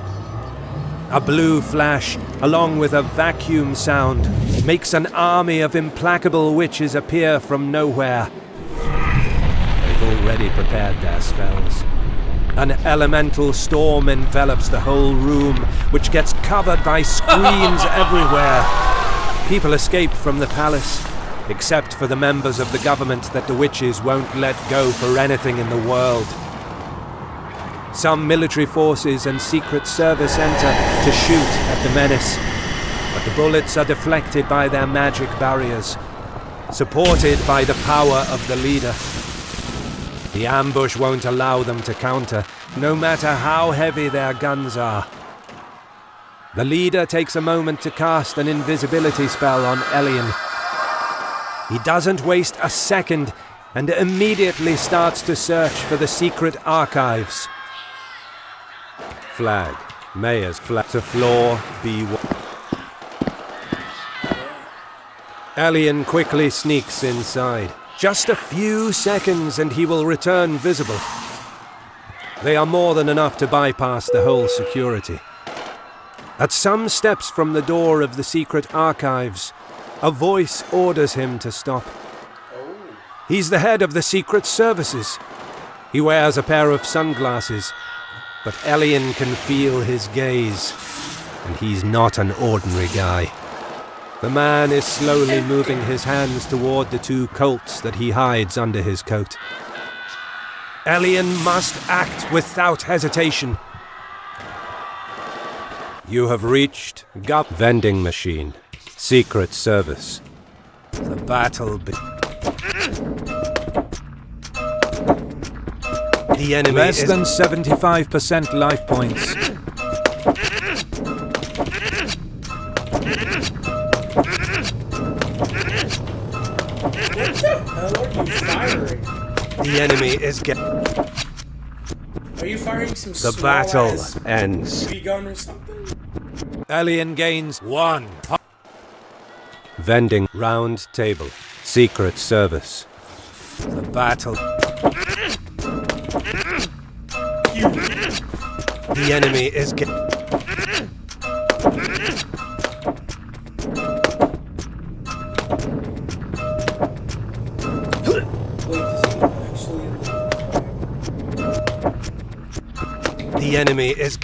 A blue flash, along with a vacuum sound, makes an army of implacable witches appear from nowhere. They've already prepared their spells. An elemental storm envelops the whole room, which gets covered by screams everywhere. People escape from the palace, except for the members of the government that the witches won't let go for anything in the world. Some military forces and Secret Service enter to shoot at the menace, but the bullets are deflected by their magic barriers, supported by the power of the leader. The ambush won't allow them to counter, no matter how heavy their guns are. The leader takes a moment to cast an invisibility spell on Elian. He doesn't waste a second and immediately starts to search for the secret archives. Flag. Mayor's flag. To floor B1. Elian quickly sneaks inside. Just a few seconds and he will return visible. They are more than enough to bypass the whole security. At some steps from the door of the secret archives, a voice orders him to stop. He's the head of the Secret Services. He wears a pair of sunglasses, but Elian can feel his gaze, and he's not an ordinary guy. The man is slowly moving his hands toward the two Colts that he hides under his coat. Elian must act without hesitation. You have reached vending machine. Secret Service. The battle The enemy less than 75% life points. The enemy is Are you firing some The battle ends. gun or something? Elian gains 1. Vending round table. Secret Service. The battle. The enemy is The enemy is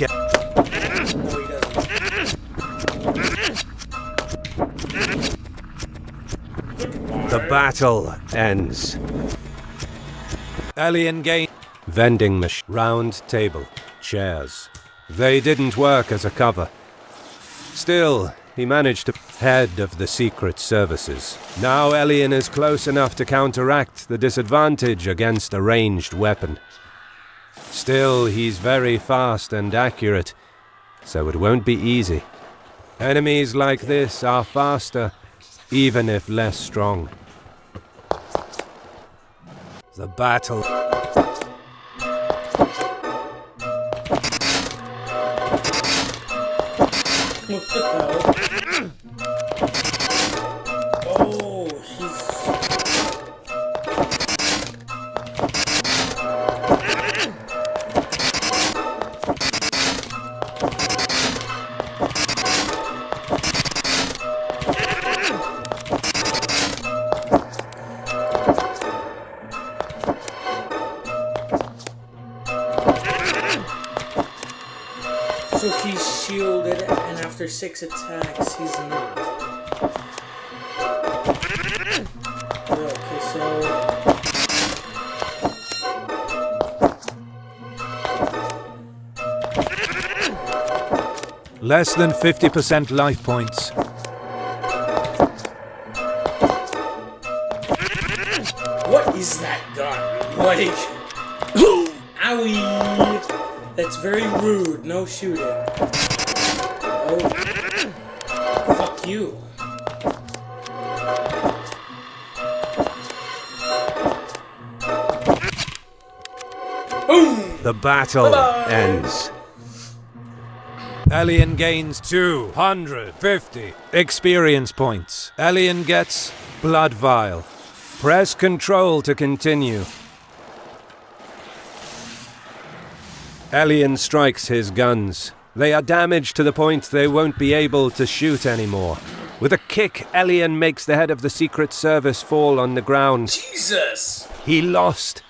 The battle ends. Elian gain. Vending machine. Round table. Chairs. They didn't work as a cover. Still, he managed to head of the Secret Services. Now Elian is close enough to counteract the disadvantage against a ranged weapon. Still, he's very fast and accurate, so it won't be easy. Enemies like this are faster, even if less strong. The battle. What the hell? Oh, so he's shielded, and after 6 attacks, he's not. Okay, so... Less than 50% life points. What is that gun? Like... Owie! That's very rude. No shooting. Oh. Fuck you. The battle ends. Elian gains 250 experience points. Elian gets Blood Vial. Press Control to continue. Elian strikes his guns. They are damaged to the point they won't be able to shoot anymore. With a kick, Elian makes the head of the Secret Service fall on the ground. Jesus! He lost.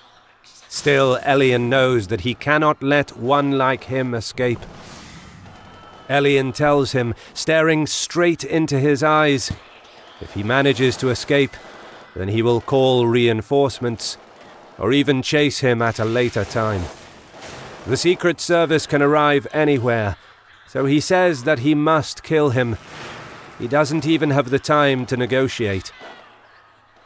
Still, Elian knows that he cannot let one like him escape. Elian tells him, staring straight into his eyes, if he manages to escape, then he will call reinforcements, or even chase him at a later time. The Secret Service can arrive anywhere, so he says that he must kill him. He doesn't even have the time to negotiate.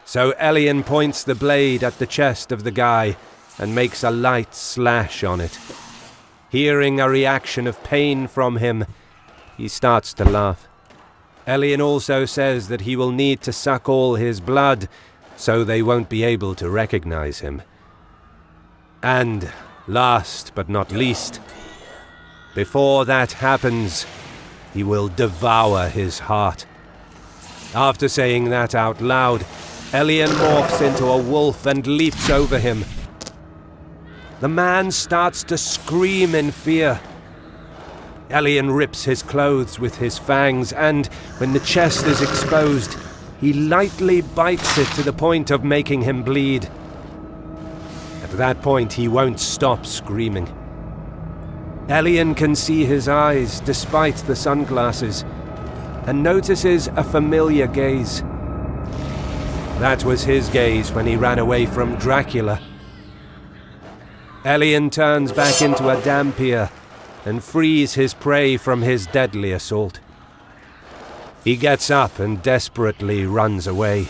So Elian points the blade at the chest of the guy and makes a light slash on it. Hearing a reaction of pain from him, he starts to laugh. Elian also says that he will need to suck all his blood, so they won't be able to recognize him. And last but not least, before that happens, he will devour his heart. After saying that out loud, Elian morphs into a wolf and leaps over him. The man starts to scream in fear. Elian rips his clothes with his fangs, and when the chest is exposed, he lightly bites it to the point of making him bleed. At that point, he won't stop screaming. Elian can see his eyes despite the sunglasses, and notices a familiar gaze. That was his gaze when he ran away from Dracula. Elian turns back into a Dhampir and frees his prey from his deadly assault. He gets up and desperately runs away.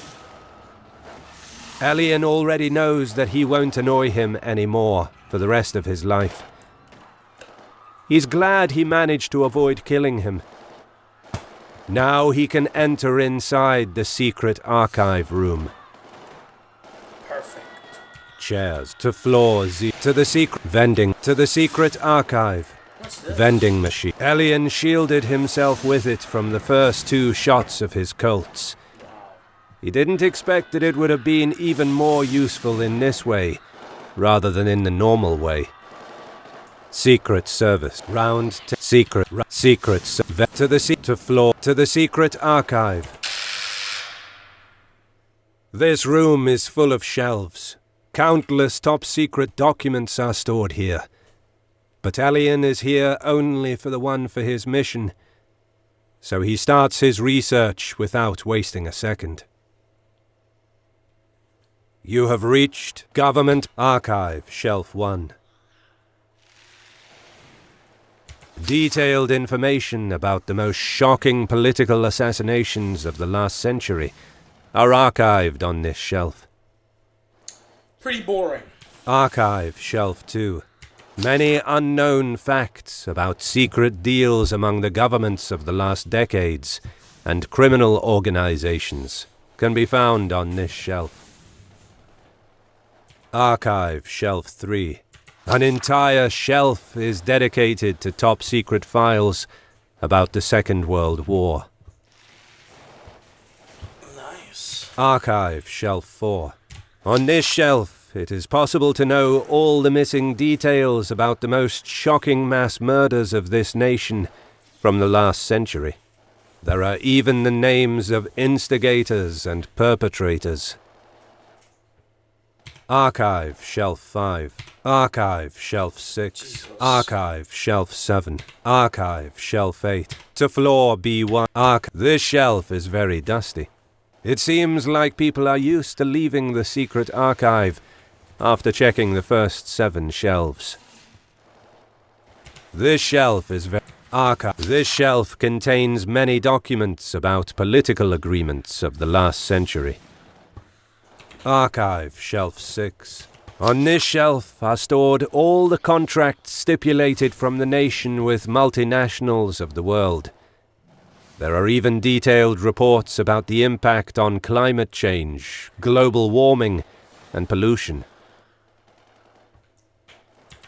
Elian already knows that he won't annoy him anymore for the rest of his life. He's glad he managed to avoid killing him. Now he can enter inside the secret archive room. Perfect. Chairs to floors to the secret vending to the secret archive. What's this? Vending machine. Elian shielded himself with it from the first 2 shots of his Colts. He didn't expect that it would have been even more useful in this way, rather than in the normal way. Secret Service. Round to secret to the floor to the secret archive. This room is full of shelves. Countless top-secret documents are stored here. But Elian is here only for the one for his mission, so he starts his research without wasting a second. You have reached Government Archive, Shelf 1. Detailed information about the most shocking political assassinations of the last century are archived on this shelf. Pretty boring. Archive, Shelf 2. Many unknown facts about secret deals among the governments of the last decades and criminal organizations can be found on this shelf. Archive, Shelf 3. An entire shelf is dedicated to top-secret files about the Second World War. Nice. Archive, Shelf 4. On this shelf, it is possible to know all the missing details about the most shocking mass murders of this nation from the last century. There are even the names of instigators and perpetrators. Archive, Shelf 5. Archive, Shelf 6. Jesus. Archive, Shelf 7. Archive, Shelf 8. To floor B1. This shelf is very dusty. It seems like people are used to leaving the secret archive after checking the first 7 shelves. This shelf is very archive. This shelf contains many documents about political agreements of the last century. Archive, Shelf 6. On this shelf are stored all the contracts stipulated from the nation with multinationals of the world. There are even detailed reports about the impact on climate change, global warming, and pollution.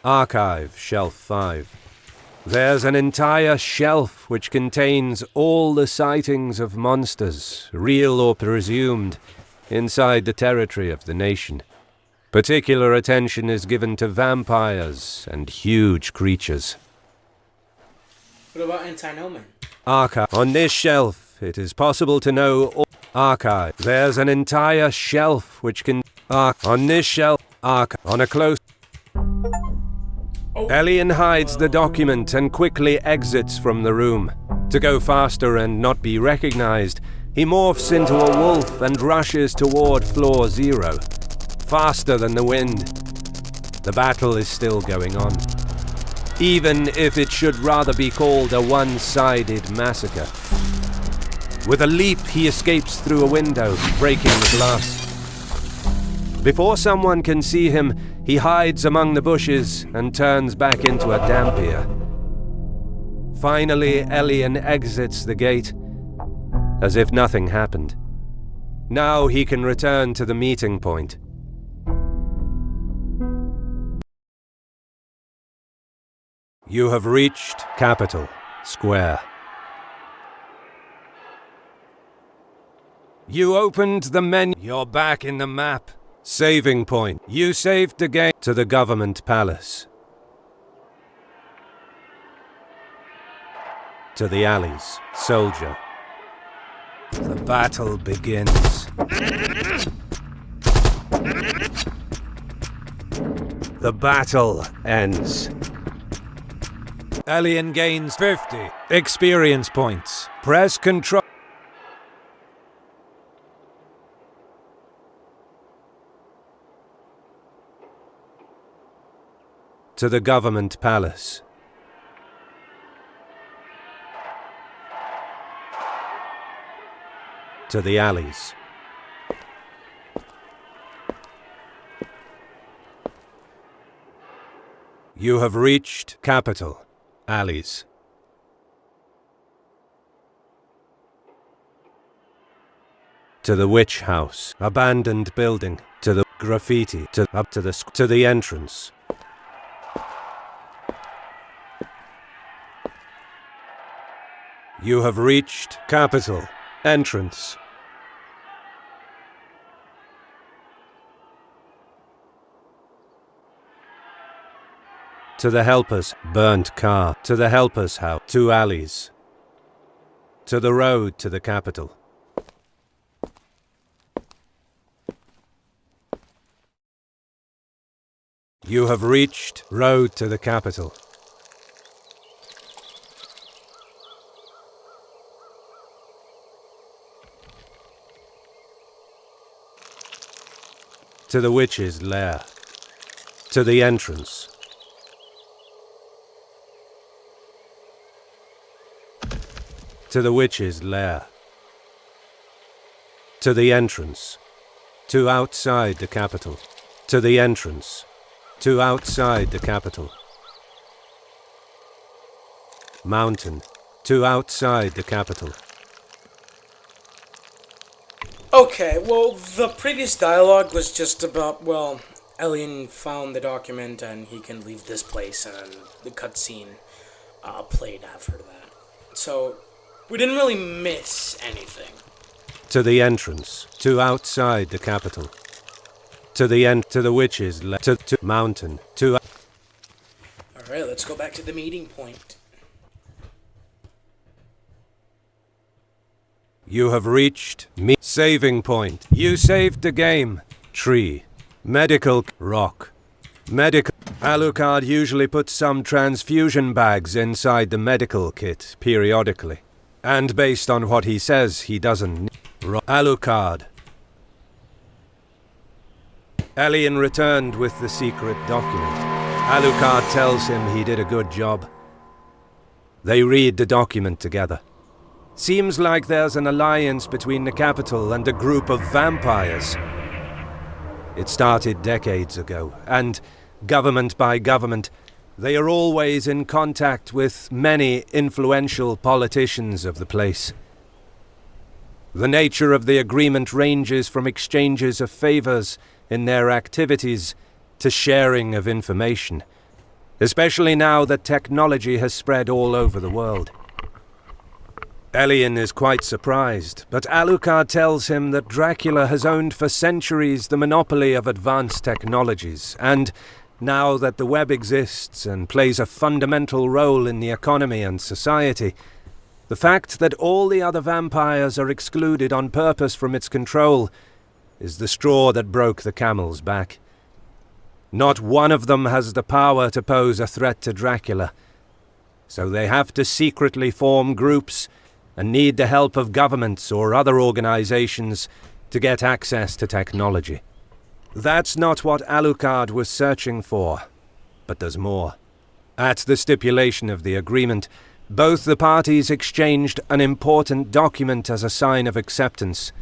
Archive, Shelf 5. There's an entire shelf which contains all the sightings of monsters, real or presumed, inside the territory of the nation. Particular attention is given to vampires and huge creatures. What about Antinomon? Archive. On this shelf, it is possible to know all. Archive. There's an entire shelf which can. On this shelf. Archive. On a close. Elian hides the document and quickly exits from the room. To go faster and not be recognized, he morphs into a wolf and rushes toward floor 0. Faster than the wind. The battle is still going on. Even if it should rather be called a one-sided massacre. With a leap, he escapes through a window, breaking the glass. Before someone can see him, he hides among the bushes and turns back into a Dhampir. Finally, Elian exits the gate, as if nothing happened. Now he can return to the meeting point. You have reached Capital Square. You opened the menu. You're back in the map. Saving point. You saved the game. To the government palace. To the alleys. Soldier. The battle begins. The battle ends. Elian gains 50 experience points. Press control. To the government palace. To the alleys. You have reached Capital Alleys. To the witch house. Abandoned building. To the graffiti. To the entrance. You have reached Capital Entrance. To the helpers, burnt car. To the helpers' house, 2 alleys. To the road to the capital. You have reached road to the capital. To the witch's lair. To the entrance. To the witch's lair. To the entrance. To outside the capital. To the entrance. To outside the capital. Mountain. To outside the capital. Okay, well, the previous dialogue was just about, well, Elian found the document and he can leave this place, and the cutscene played after that. So, we didn't really miss anything. To the entrance. To outside the capital. To the witch's lair. To mountain. To... Alright, let's go back to the meeting point. You have reached saving point. You saved the game. Tree. Medical rock. Medical. Alucard usually puts some transfusion bags inside the medical kit periodically. And based on what he says, he doesn't. Alucard. Elian returned with the secret document. Alucard tells him he did a good job. They read the document together. Seems like there's an alliance between the capital and a group of vampires. It started decades ago, and government by government, they are always in contact with many influential politicians of the place. The nature of the agreement ranges from exchanges of favors in their activities to sharing of information. especially now that technology has spread all over the world. Elian is quite surprised, but Alucard tells him that Dracula has owned for centuries the monopoly of advanced technologies, and now that the web exists and plays a fundamental role in the economy and society, the fact that all the other vampires are excluded on purpose from its control is the straw that broke the camel's back. Not one of them has the power to pose a threat to Dracula, so they have to secretly form groups and need the help of governments or other organizations to get access to technology. That's not what Alucard was searching for, but there's more. At the stipulation of the agreement, both the parties exchanged an important document as a sign of acceptance.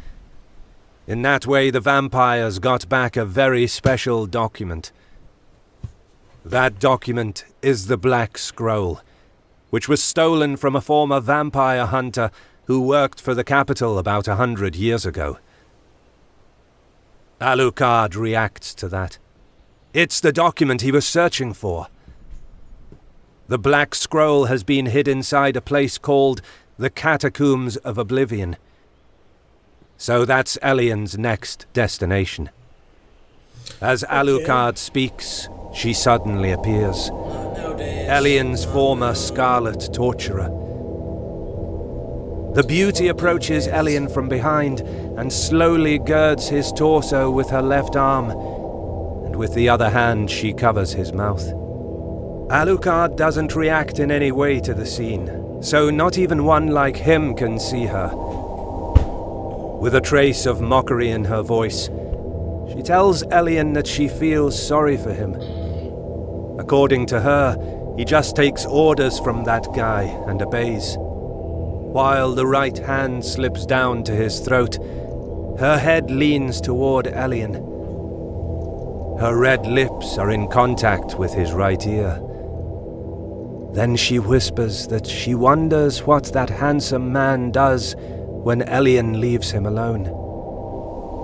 In that way, the vampires got back a very special document. That document is the Black Scroll, which was stolen from a former vampire hunter who worked for the capital about 100 years ago. Alucard reacts to that. It's the document he was searching for. The Black Scroll has been hid inside a place called the Catacombs of Oblivion. So that's Elian's next destination. As Alucard speaks, she suddenly appears. Elian's former scarlet torturer. The beauty approaches Elian from behind and slowly girds his torso with her left arm, and with the other hand she covers his mouth. Alucard doesn't react in any way to the scene, so not even one like him can see her. With a trace of mockery in her voice, she tells Elian that she feels sorry for him. According to her, he just takes orders from that guy and obeys. While the right hand slips down to his throat, her head leans toward Elian. Her red lips are in contact with his right ear. Then she whispers that she wonders what that handsome man does when Elian leaves him alone.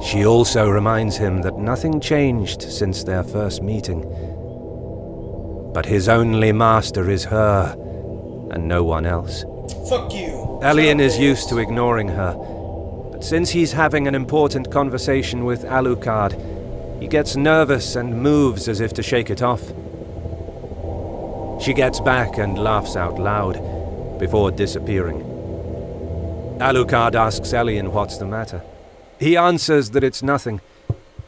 She also reminds him that nothing changed since their first meeting. But his only master is her, and no one else. Fuck you. Elian is used to ignoring her, but since he's having an important conversation with Alucard, he gets nervous and moves as if to shake it off. She gets back and laughs out loud, before disappearing. Alucard asks Elian what's the matter. He answers that it's nothing.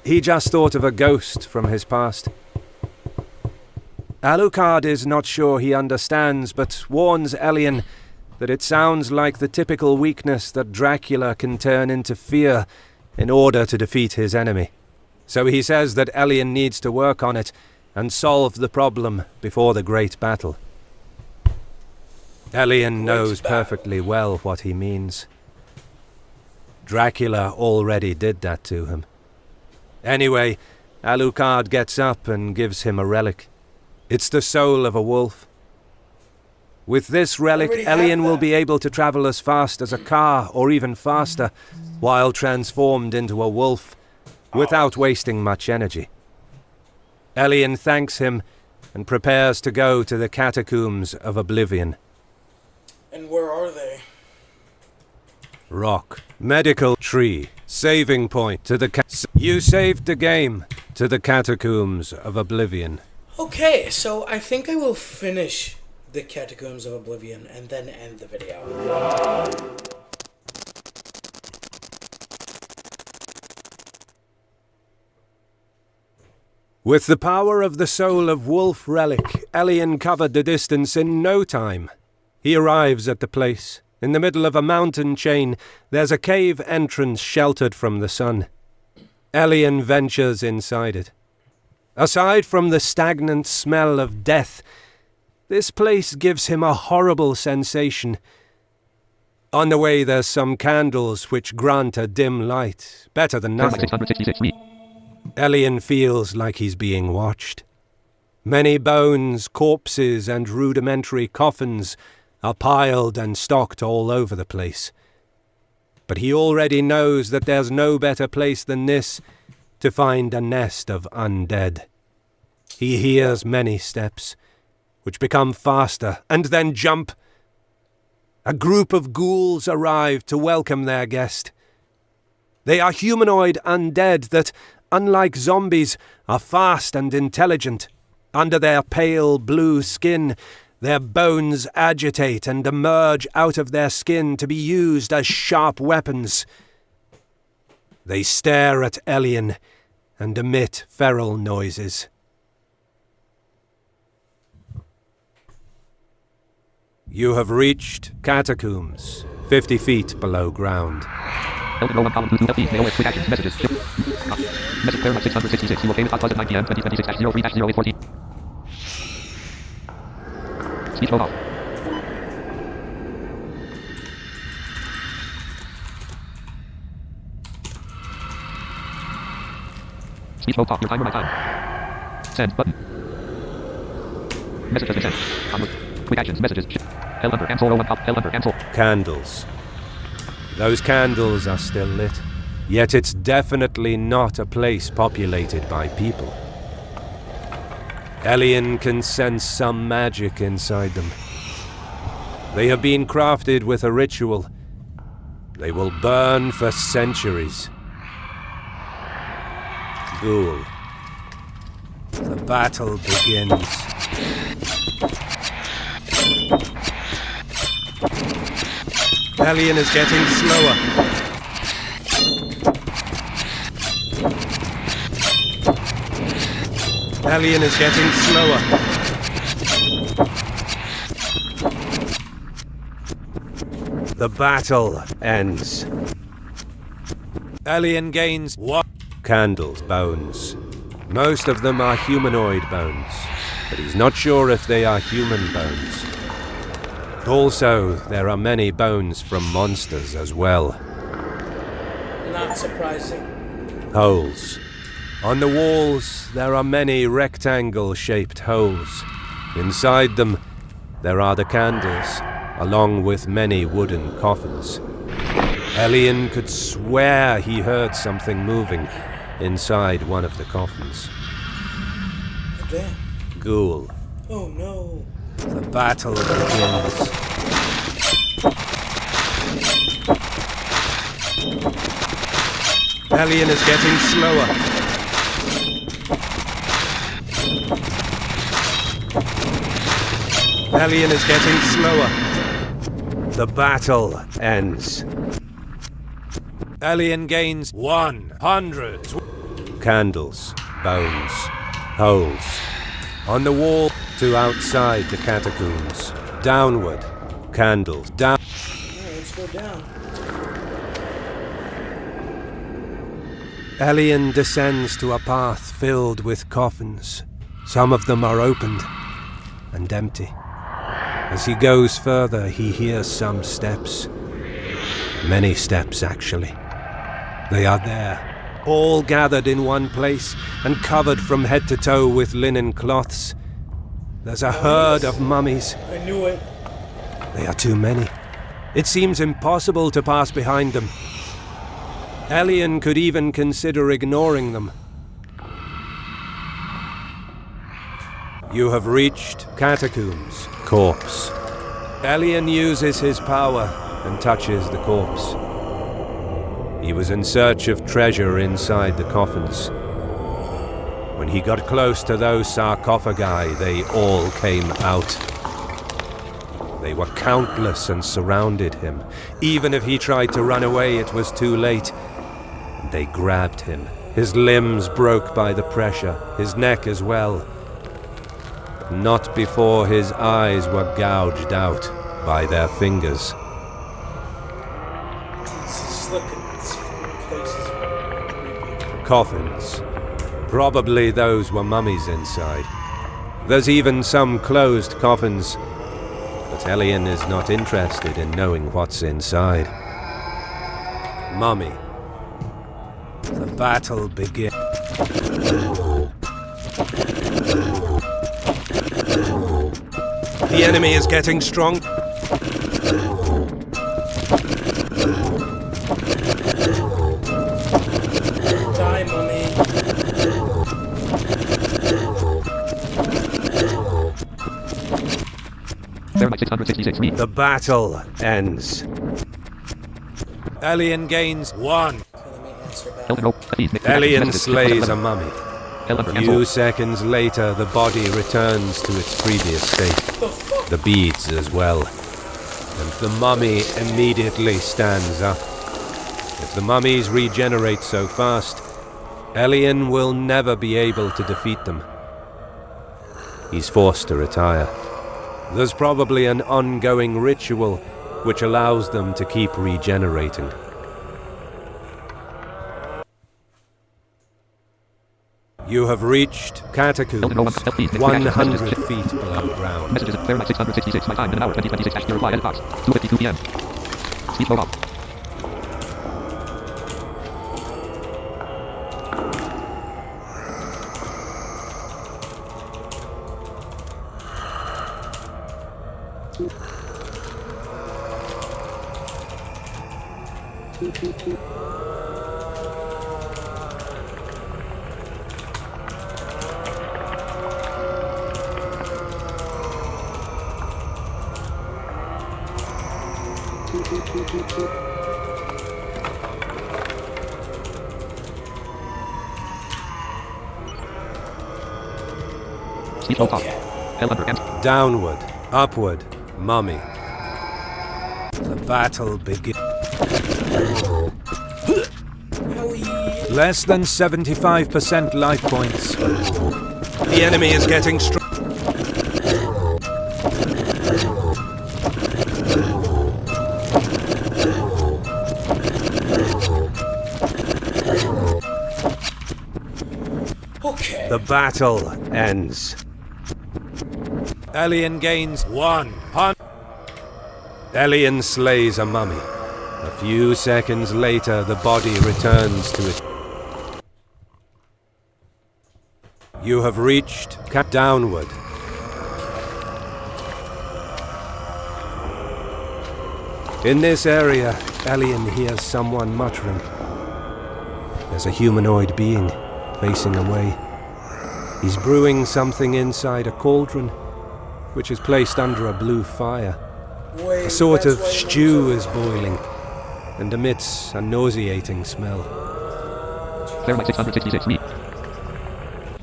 He just thought of a ghost from his past. Alucard is not sure he understands, but warns Elian that it sounds like the typical weakness that Dracula can turn into fear in order to defeat his enemy. So he says that Elian needs to work on it and solve the problem before the great battle. Elian knows perfectly well what he means. Dracula already did that to him. Anyway, Alucard gets up and gives him a relic. It's the soul of a wolf. With this relic, Elian will be able to travel as fast as a car, or even faster, while transformed into a wolf, without wasting much energy. Elian thanks him and prepares to go to the Catacombs of Oblivion. And where are they? Rock. Medical tree. Saving point to the You saved the game to the Catacombs of Oblivion. Okay, so I think I will finish the Catacombs of Oblivion and then end the video. With the power of the Soul of Wolf relic, Elian covered the distance in no time. He arrives at the place. In the middle of a mountain chain, there's a cave entrance sheltered from the sun. Elian ventures inside it. Aside from the stagnant smell of death, this place gives him a horrible sensation. On the way there's some candles which grant a dim light, better than nothing. 666 me. Elian feels like he's being watched. Many bones, corpses, and rudimentary coffins are piled and stocked all over the place. But he already knows that there's no better place than this to find a nest of undead. He hears many steps, which become faster and then jump. A group of ghouls arrive to welcome their guest. They are humanoid undead that, unlike zombies, are fast and intelligent. Under their pale blue skin, their bones agitate and emerge out of their skin to be used as sharp weapons. They stare at Elian and emit feral noises. You have reached catacombs, 50 feet below ground. Elton Rowan column 2 FD, mail with quick actions, messages. Message Fahrenheit 666, you located hot plus at 9 p.m. 2026-03-0814. Speech mode off. Speech mode off, your timer my time. Send button. Message has been sent. Onward. Quick actions, messages. Hell under, cancel, Rowan, hell under, cancel. Candles. Those candles are still lit. Yet it's definitely not a place populated by people. Elian can sense some magic inside them. They have been crafted with a ritual. They will burn for centuries. Ghoul. The battle begins. Elian is getting slower. Elian is getting slower. The battle ends. Elian gains what? Candles, bones. Most of them are humanoid bones, but he's not sure if they are human bones. Also, there are many bones from monsters as well. Not surprising. Holes. On the walls, there are many rectangle-shaped holes. Inside them, there are the candles, along with many wooden coffins. Elian could swear he heard something moving inside one of the coffins. Again. Ghoul. Oh no. The battle begins. Elian is getting slower. Elian is getting slower. The battle ends. Elian gains 100. Candles, bones, holes. On the wall to outside the catacombs. Downward. Candles. Down. Yeah, let's go down. Elian descends to a path filled with coffins. Some of them are opened and empty. As he goes further, he hears some steps. Many steps, actually. They are there, all gathered in one place and covered from head to toe with linen cloths. There's a herd of mummies. I knew it. They are too many. It seems impossible to pass behind them. Elian could even consider ignoring them. You have reached catacombs. Corpse. Elian uses his power and touches the corpse. He was in search of treasure inside the coffins. When he got close to those sarcophagi, they all came out. They were countless and surrounded him. Even if he tried to run away, it was too late. And they grabbed him. His limbs broke by the pressure, his neck as well. But not before his eyes were gouged out by their fingers. This place is creepy. Coffins. Probably those were mummies inside. There's even some closed coffins. But Elian is not interested in knowing what's inside. Mummy. The battle begins. The enemy is getting strong. Die, mummy. 166 me. The battle ends. Elian gains 1. Okay, let me answer back. Elden Rope. Athene. Elian slays a mummy. Elden A few seconds later, the body returns to its previous state. The beads as well. And the mummy immediately stands up. If the mummies regenerate so fast, Elian will never be able to defeat them. He's forced to retire. There's probably an ongoing ritual which allows them to keep regenerating. You have reached Catacombs, 100 feet below ground. Messages at Fahrenheit 666. My time in an hour. 2026. Your reply edit box. 2:52 p.m. Speed mode off. Speed mode off. Hellhunter ends. Downward, upward, mummy. The battle begins. Less than 75% life points. The enemy is getting strong. Okay. The battle ends. Elian gains 1. Elian slays a mummy. A few seconds later, the body returns to it. You have reached downward. In this area, Elian hears someone muttering. There's a humanoid being facing away. He's brewing something inside a cauldron, which is placed under a blue fire. Wait, A sort that's of why you stew went is boiling and emits a nauseating smell. Fahrenheit 666 me.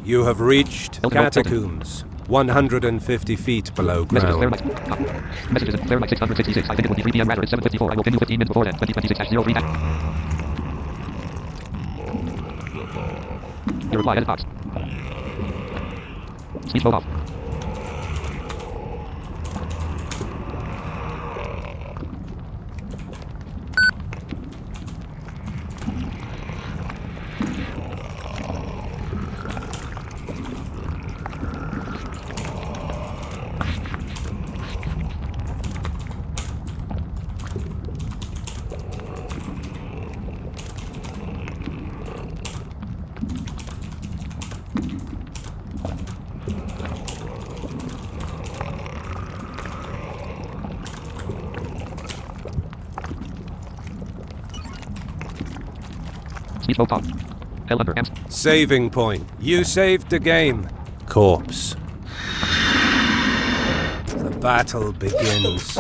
You have reached Elden Rope, Catacombs, 150 feet below Messages ground. Fahrenheit. Messages at Fahrenheit 666. I think it would be 3 p.m. rather. It's 7:54. I will pin you 15 minutes before then. 2026-03. Your reply edit box. Speed mode off. Speed mode off. Hellhunter ends. Saving point. You saved the game. Corpse. The battle begins.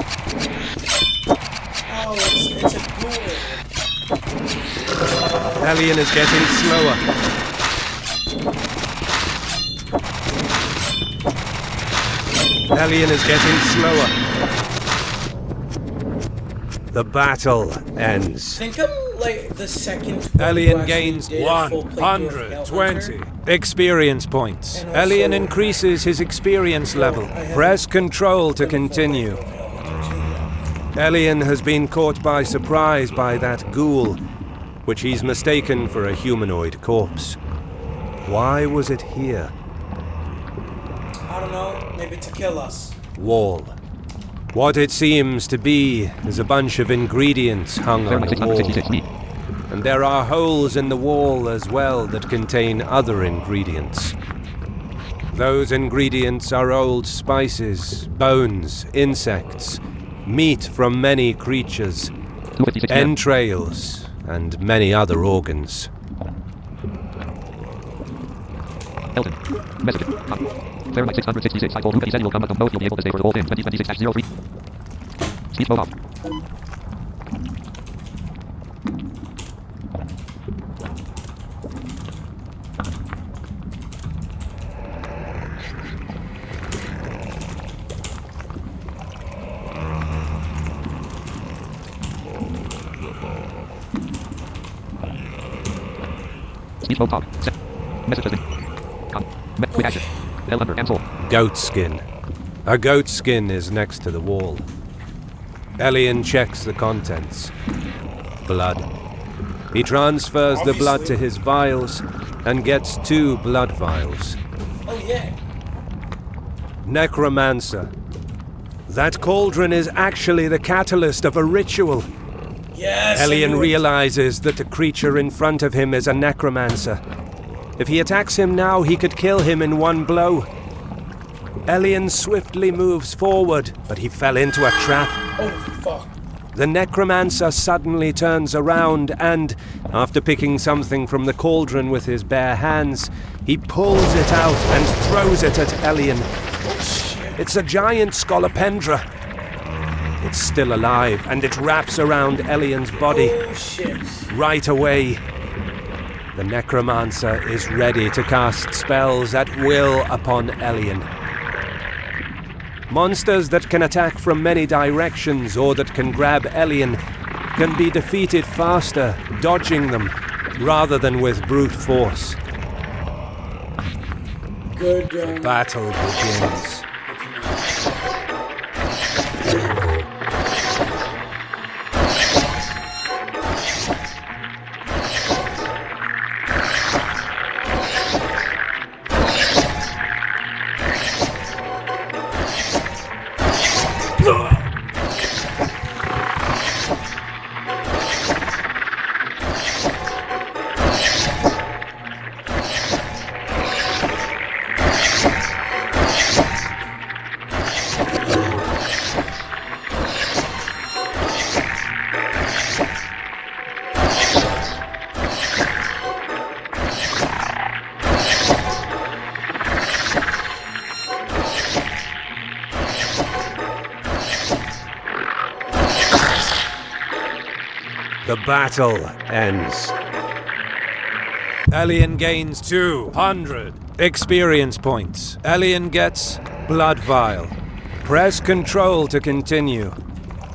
Oh, it's a ghoul. Elian is getting slower. Elian is getting slower. The battle ends. Think I'm like the second one who Elian actually gains did a full playthrough of 120 Hellhunter. experience points. And also- Elian increases his experience level. Press Control to continue. Elian has been caught by surprise by that ghoul, which he's mistaken for a humanoid corpse. Why was it here? I don't know, maybe to kill us. Wall. What it seems to be is a bunch of ingredients hung on Fahrenheit the wall. 666 me. And there are holes in the wall as well that contain other ingredients. Those ingredients are old spices, bones, insects, meat from many creatures, 2:56 p.m. entrails, and many other organs. Elton. Messages. Fahrenheit 666. I told Luca he said he will come, but don't know if you'll be able to stay for the whole thing. 2026-03. Speech mode off. Speech mode talk. Message has been. Quick action. L under cancel. Goat skin. A goat skin is next to the wall. Elian checks the contents. Blood. He transfers the blood to his vials and gets 2 blood vials. Oh yeah. Necromancer. That cauldron is actually the catalyst of a ritual. Yes. Elian realizes that the creature in front of him is a necromancer. If he attacks him now, he could kill him in one blow. Elian swiftly moves forward, but he fell into a trap. Oh fuck. The necromancer suddenly turns around and, after picking something from the cauldron with his bare hands, he pulls it out and throws it at Elian. Oh shit. It's a giant scolopendra. It's still alive, and it wraps around Elian's body. Oh shit. Right away, the necromancer is ready to cast spells at will upon Elian. Monsters that can attack from many directions or that can grab Elian can be defeated faster, dodging them, rather than with brute force. Good. Battle begins. The battle ends. Elian gains 200 experience points. Elian gets blood vial. Press Control to continue.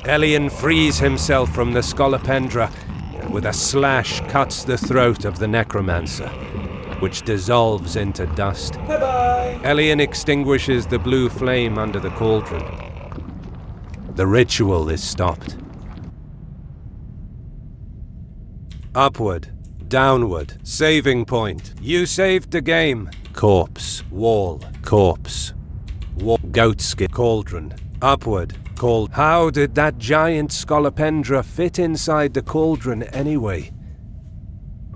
Elian frees himself from the scolopendra and with a slash cuts the throat of the necromancer, which dissolves into dust. Bye-bye. Elian extinguishes the blue flame under the cauldron. The ritual is stopped. Upward, downward, saving point. You saved the game. Corpse, wall, corpse. Goat skin, cauldron. Upward, cauldron. How did that giant scolopendra fit inside the cauldron anyway?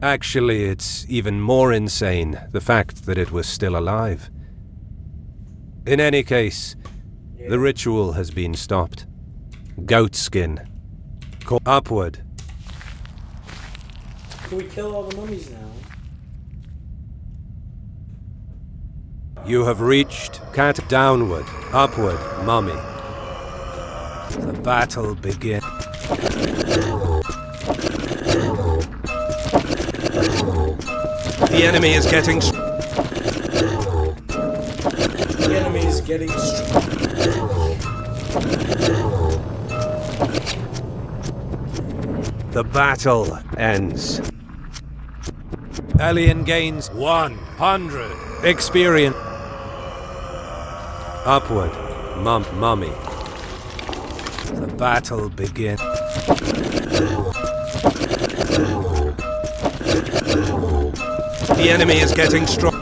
Actually, it's even more insane, the fact that it was still alive. In any case, the ritual has been stopped. Goat skin. Upward. Can we kill all the mummies now? You have reached cat downward, upward, mummy. The battle begins. The enemy is getting The enemy is getting The battle ends. Elian gains 100 experience. Upward, mummy. The battle begins. The enemy is getting strong.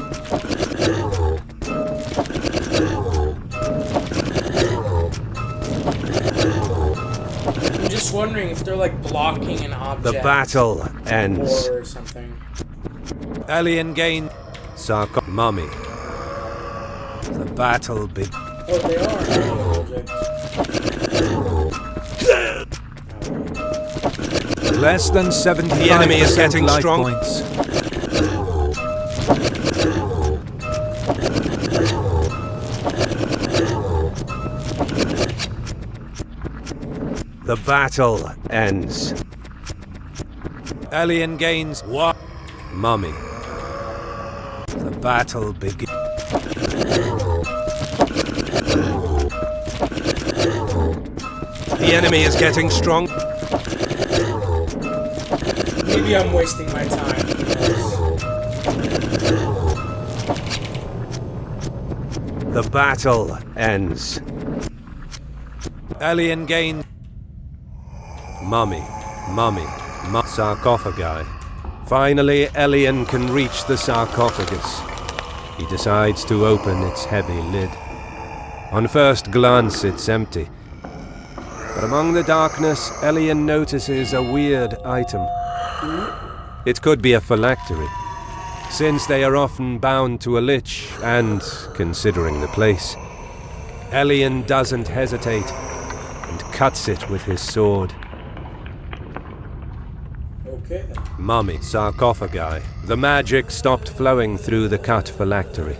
I'm just wondering if they're like blocking an object. The battle ends. Or something. Elian gained mummy. The battle begins. Oh, they are objects. Less than 75%. The enemy is getting strong. Points. The battle ends. Elian gains one. Mummy. The battle begins. The enemy is getting strong. Maybe I'm wasting my time. The battle ends. Elian gains. Mummy. Sarcophagi. Finally, Elian can reach the sarcophagus. He decides to open its heavy lid. On first glance, it's empty. But among the darkness, Elian notices a weird item. It could be a phylactery, since they are often bound to a lich, and, considering the place, Elian doesn't hesitate and cuts it with his sword. Okay then. Mummy, sarcophagi. The magic stopped flowing through the cut phylactery.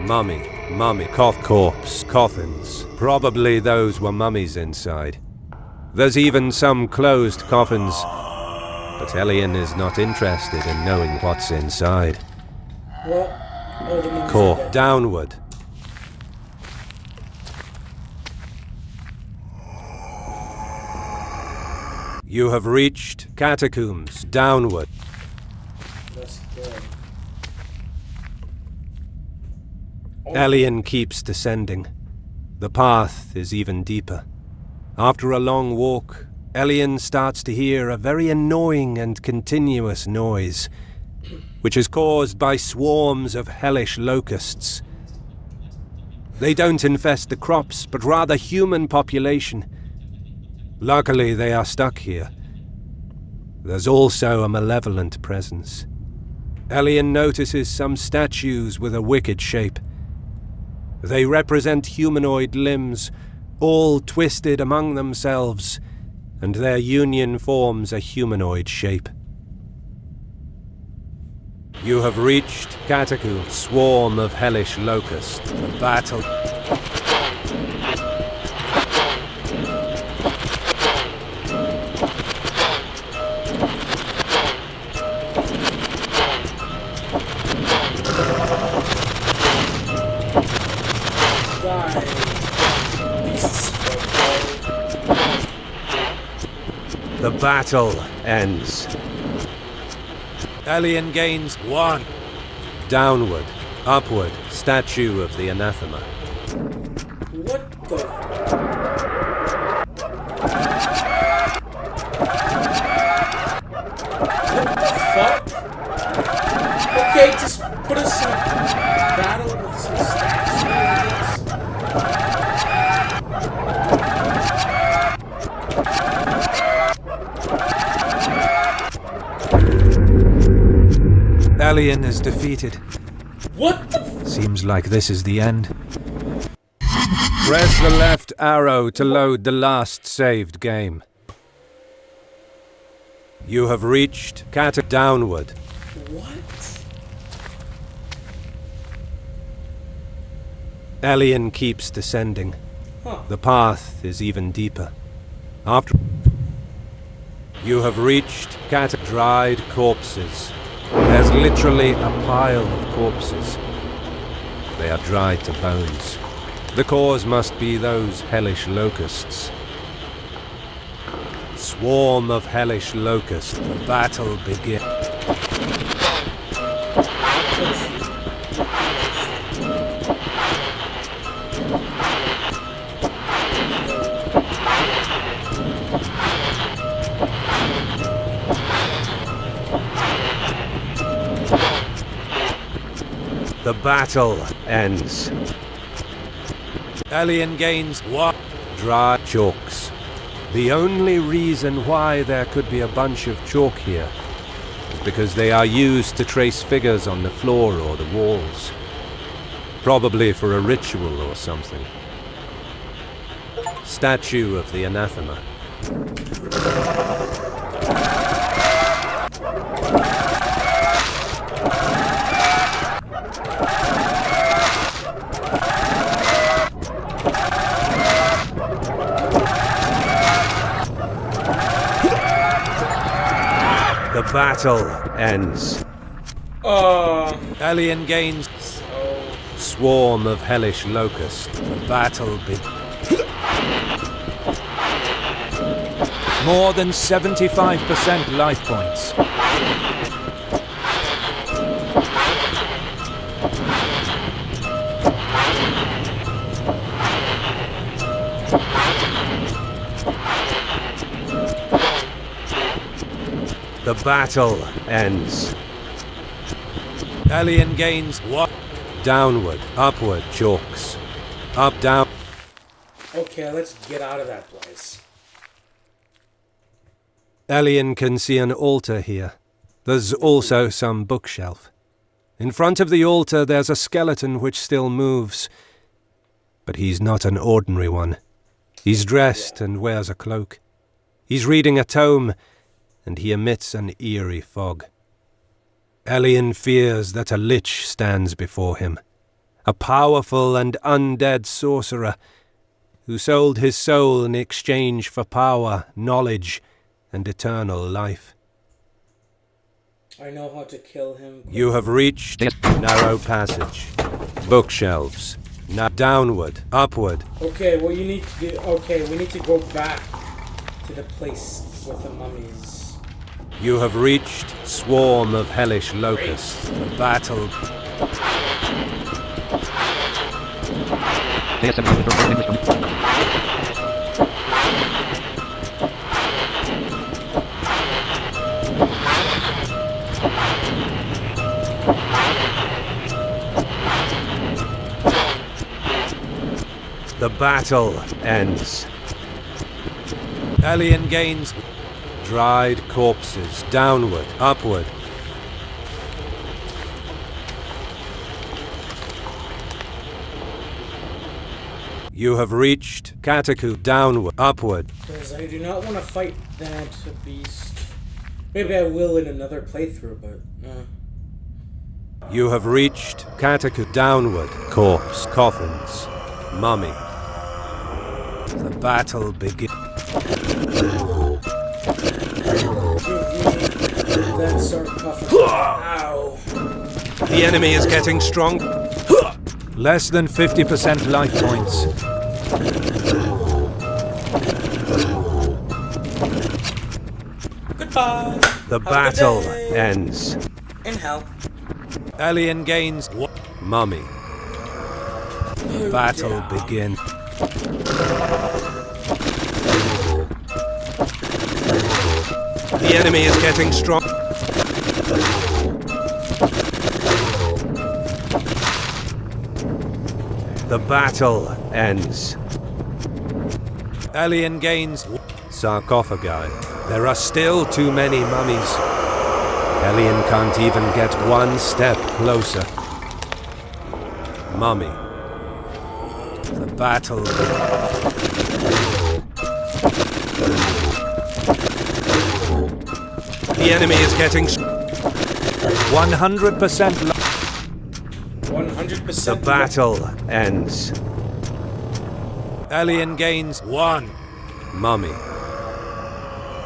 Mummy, corpse, coffins. Probably those were mummies inside. There's even some closed coffins, but Elian is not interested in knowing what's inside. Well, all the movies Core, are dead. downward. You have reached catacombs. Downward. Let's go. Elian keeps descending. The path is even deeper. After a long walk, Elian starts to hear a very annoying and continuous noise, which is caused by swarms of hellish locusts. They don't infest the crops, but rather human population. Luckily, they are stuck here. There's also a malevolent presence. Elian notices some statues with a wicked shape. They represent humanoid limbs, all twisted among themselves, and their union forms a humanoid shape. You have reached Catacomb, swarm of hellish locusts. The battle. The battle ends. Elian gains 1. Downward, upward, statue of the anathema. What the? What the fuck? Okay, just put us in a battle with some Elian is defeated. What the f- Seems like this is the end. Press the left arrow to load the last saved game. You have reached downward. What? Elian keeps descending. Huh. The path is even deeper. After you have reached dried corpses. There's literally a pile of corpses. They are dried to bones. The cause must be those hellish locusts. Swarm of hellish locusts. The battle begins. The battle ends. Elian gains 1. Dry chalks. The only reason why there could be a bunch of chalk here is because they are used to trace figures on the floor or the walls. Probably for a ritual or something. Statue of the anathema. The battle ends. Elian gains swarm of hellish locusts. The battle more than 75% life points. The battle ends. Elian gains what? Downward, upward, chalks. Up, down. Okay, let's get out of that place. Elian can see an altar here. There's also some bookshelf. In front of the altar there's a skeleton which still moves. But he's not an ordinary one. He's dressed and wears a cloak. He's reading a tome, and he emits an eerie fog. Elian fears that a lich stands before him, a powerful and undead sorcerer who sold his soul in exchange for power, knowledge, and eternal life. I know how to kill him. You have reached narrow passage, bookshelves, downward, upward. Okay, what you need to do... Okay, we need to go back to the place with the mummies. You have reached swarm of hellish locusts. The battle... The battle ends. Elian gains dried corpses, downward, upward. You have reached catacomb, downward, upward. Because I do not want to fight that beast. Maybe I will in another playthrough, but... You have reached catacomb, downward, corpse, coffins, mummy. The battle begins. That sarcophagus. Ow. The enemy is getting strong. Less than 50% life points. Goodbye. The battle ends. In hell. Elian gains mummy. The battle begins. The enemy is getting strong. The battle ends. Elian gains sarcophagi. There are still too many mummies. Elian can't even get one step closer. Mummy. The battle. The enemy is getting 100% 100%. The battle ends. Elian gains 1. Mummy.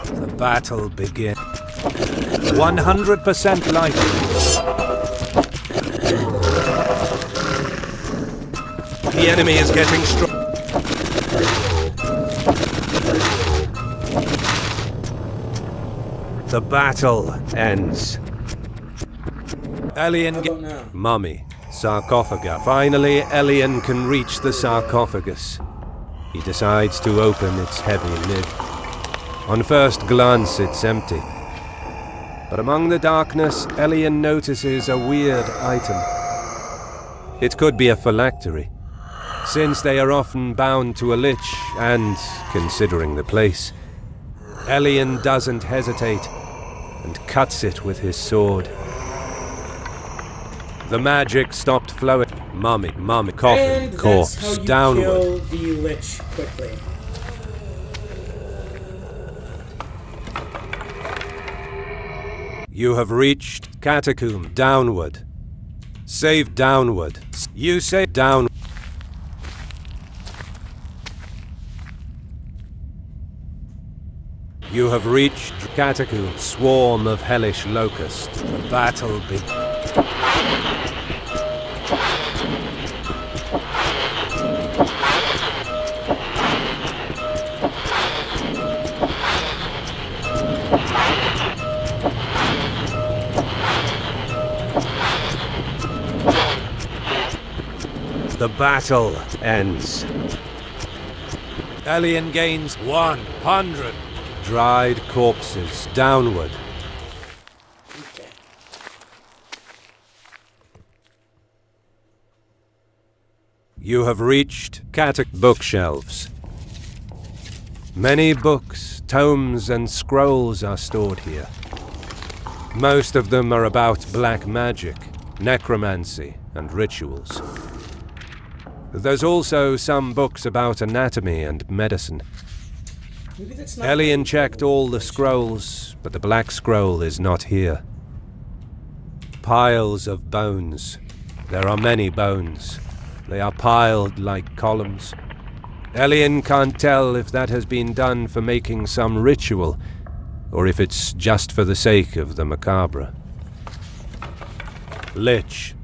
The battle begins. 100% life. The enemy is getting strong. The battle ends. Elian mummy. Sarcophagus. Finally, Elian can reach the sarcophagus. He decides to open its heavy lid. On first glance, it's empty. But among the darkness, Elian notices a weird item. It could be a phylactery, since they are often bound to a lich, and, considering the place, Elian doesn't hesitate and cuts it with his sword. The magic stopped flowing. Mummy, coffin, and corpse, that's how you downward. kill the lich quickly. You have reached catacomb, downward. Save downward. You say down. You have reached Catacomb, swarm of hellish locusts. The battle begins. The battle ends. Alien gains 100. Dried corpses downward. Okay. You have reached bookshelves. Many books, tomes, and scrolls are stored here. Most of them are about black magic, necromancy, and rituals. There's also some books about anatomy and medicine. Maybe that's not Elian checked all the scrolls, but the black scroll is not here. Piles of bones. There are many bones. They are piled like columns. Elian can't tell if that has been done for making some ritual, or if it's just for the sake of the macabre. Lich.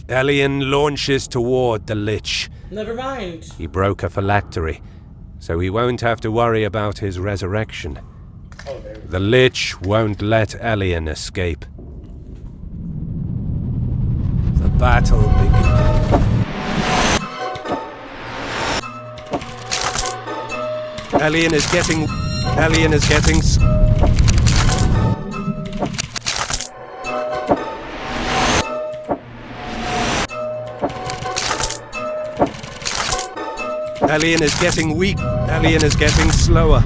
Elian launches toward the Lich. Never mind. He broke a phylactery, so he won't have to worry about his resurrection. Oh, there we go. The Lich won't let Elian escape. The battle begins. Elian is getting... Elian is getting weak. Elian is getting slower.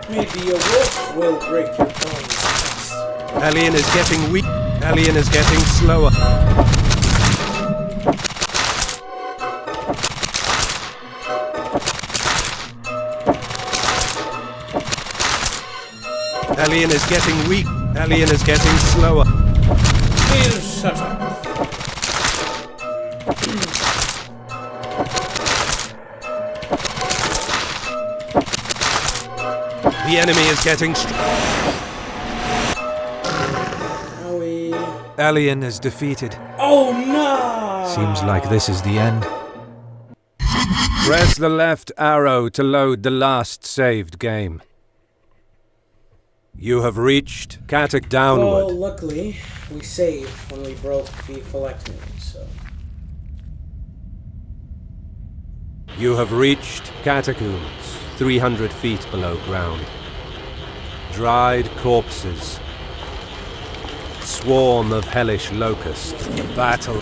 Maybe a wolf will break your bones. Elian is getting weak. Elian is getting slower. Elian is getting weak. Elian is getting slower. Please shut up. The enemy is getting... Owie. Elian is defeated. Oh no! Seems like this is the end. Press the left arrow to load the last saved game. You have reached Katak downward. Well, luckily, we saved when we broke the phylactery, so... You have reached catacombs, 300 feet below ground. Dried corpses. Swarm of hellish locusts. Battle.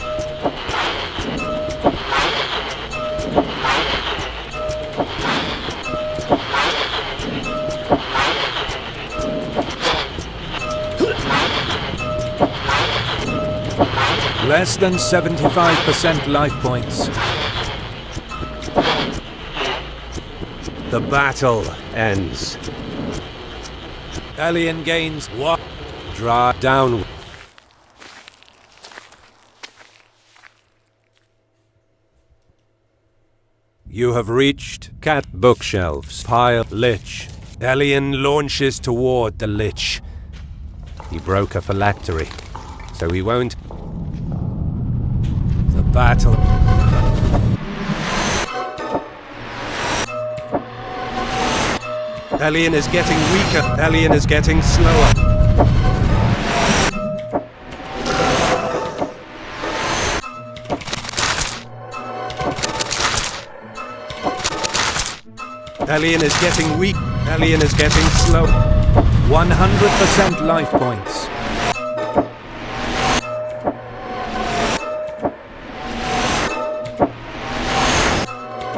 Less than 75% life points. The battle ends. Elian gains what? Draw down. You have reached cat bookshelves. Pile Lich. Elian launches toward the Lich. He broke a phylactery, so he won't. The battle. Elian is getting weaker. Elian is getting slower. Elian is getting weak. Elian is getting slow. 100% life points.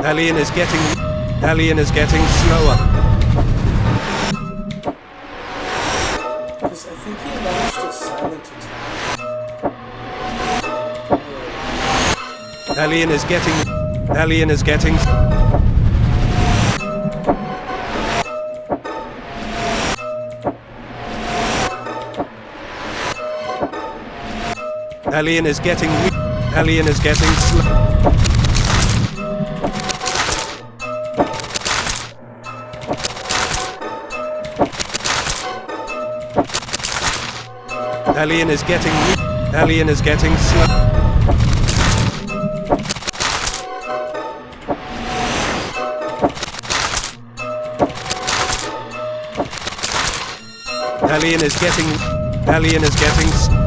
Elian is getting slower. Because I think he launched a silent attack. Elian is getting... Elian is getting weak. Hellion is getting Hellion is getting Hellion is getting Hellion is getting Hellion is getting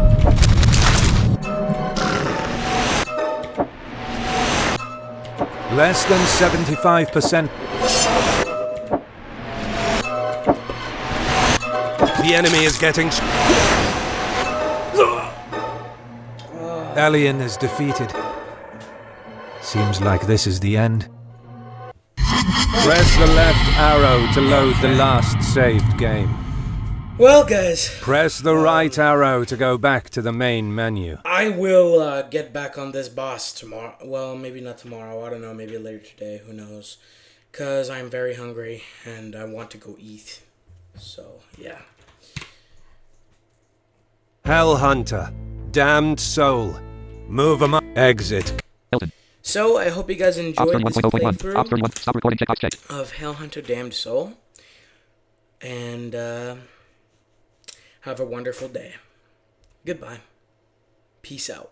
less than 75%. The enemy is getting Hellion is defeated. Seems like this is the end. Press the left arrow to load the last saved game. Well, guys, Press the right arrow to go back to the main menu. I will get back on this boss tomorrow. Well, maybe not tomorrow. I don't know. Maybe later today. Who knows? Because I'm very hungry and I want to go eat. So, yeah. Hell Hunter. Damned soul. Move 'em up. Exit. Elton. So, I hope you guys Ops enjoyed this 31.0.1. Ops playthrough 31. Stop recording. Check. Check. of Hell Hunter Damned Soul. And, have a wonderful day. Goodbye. Peace out.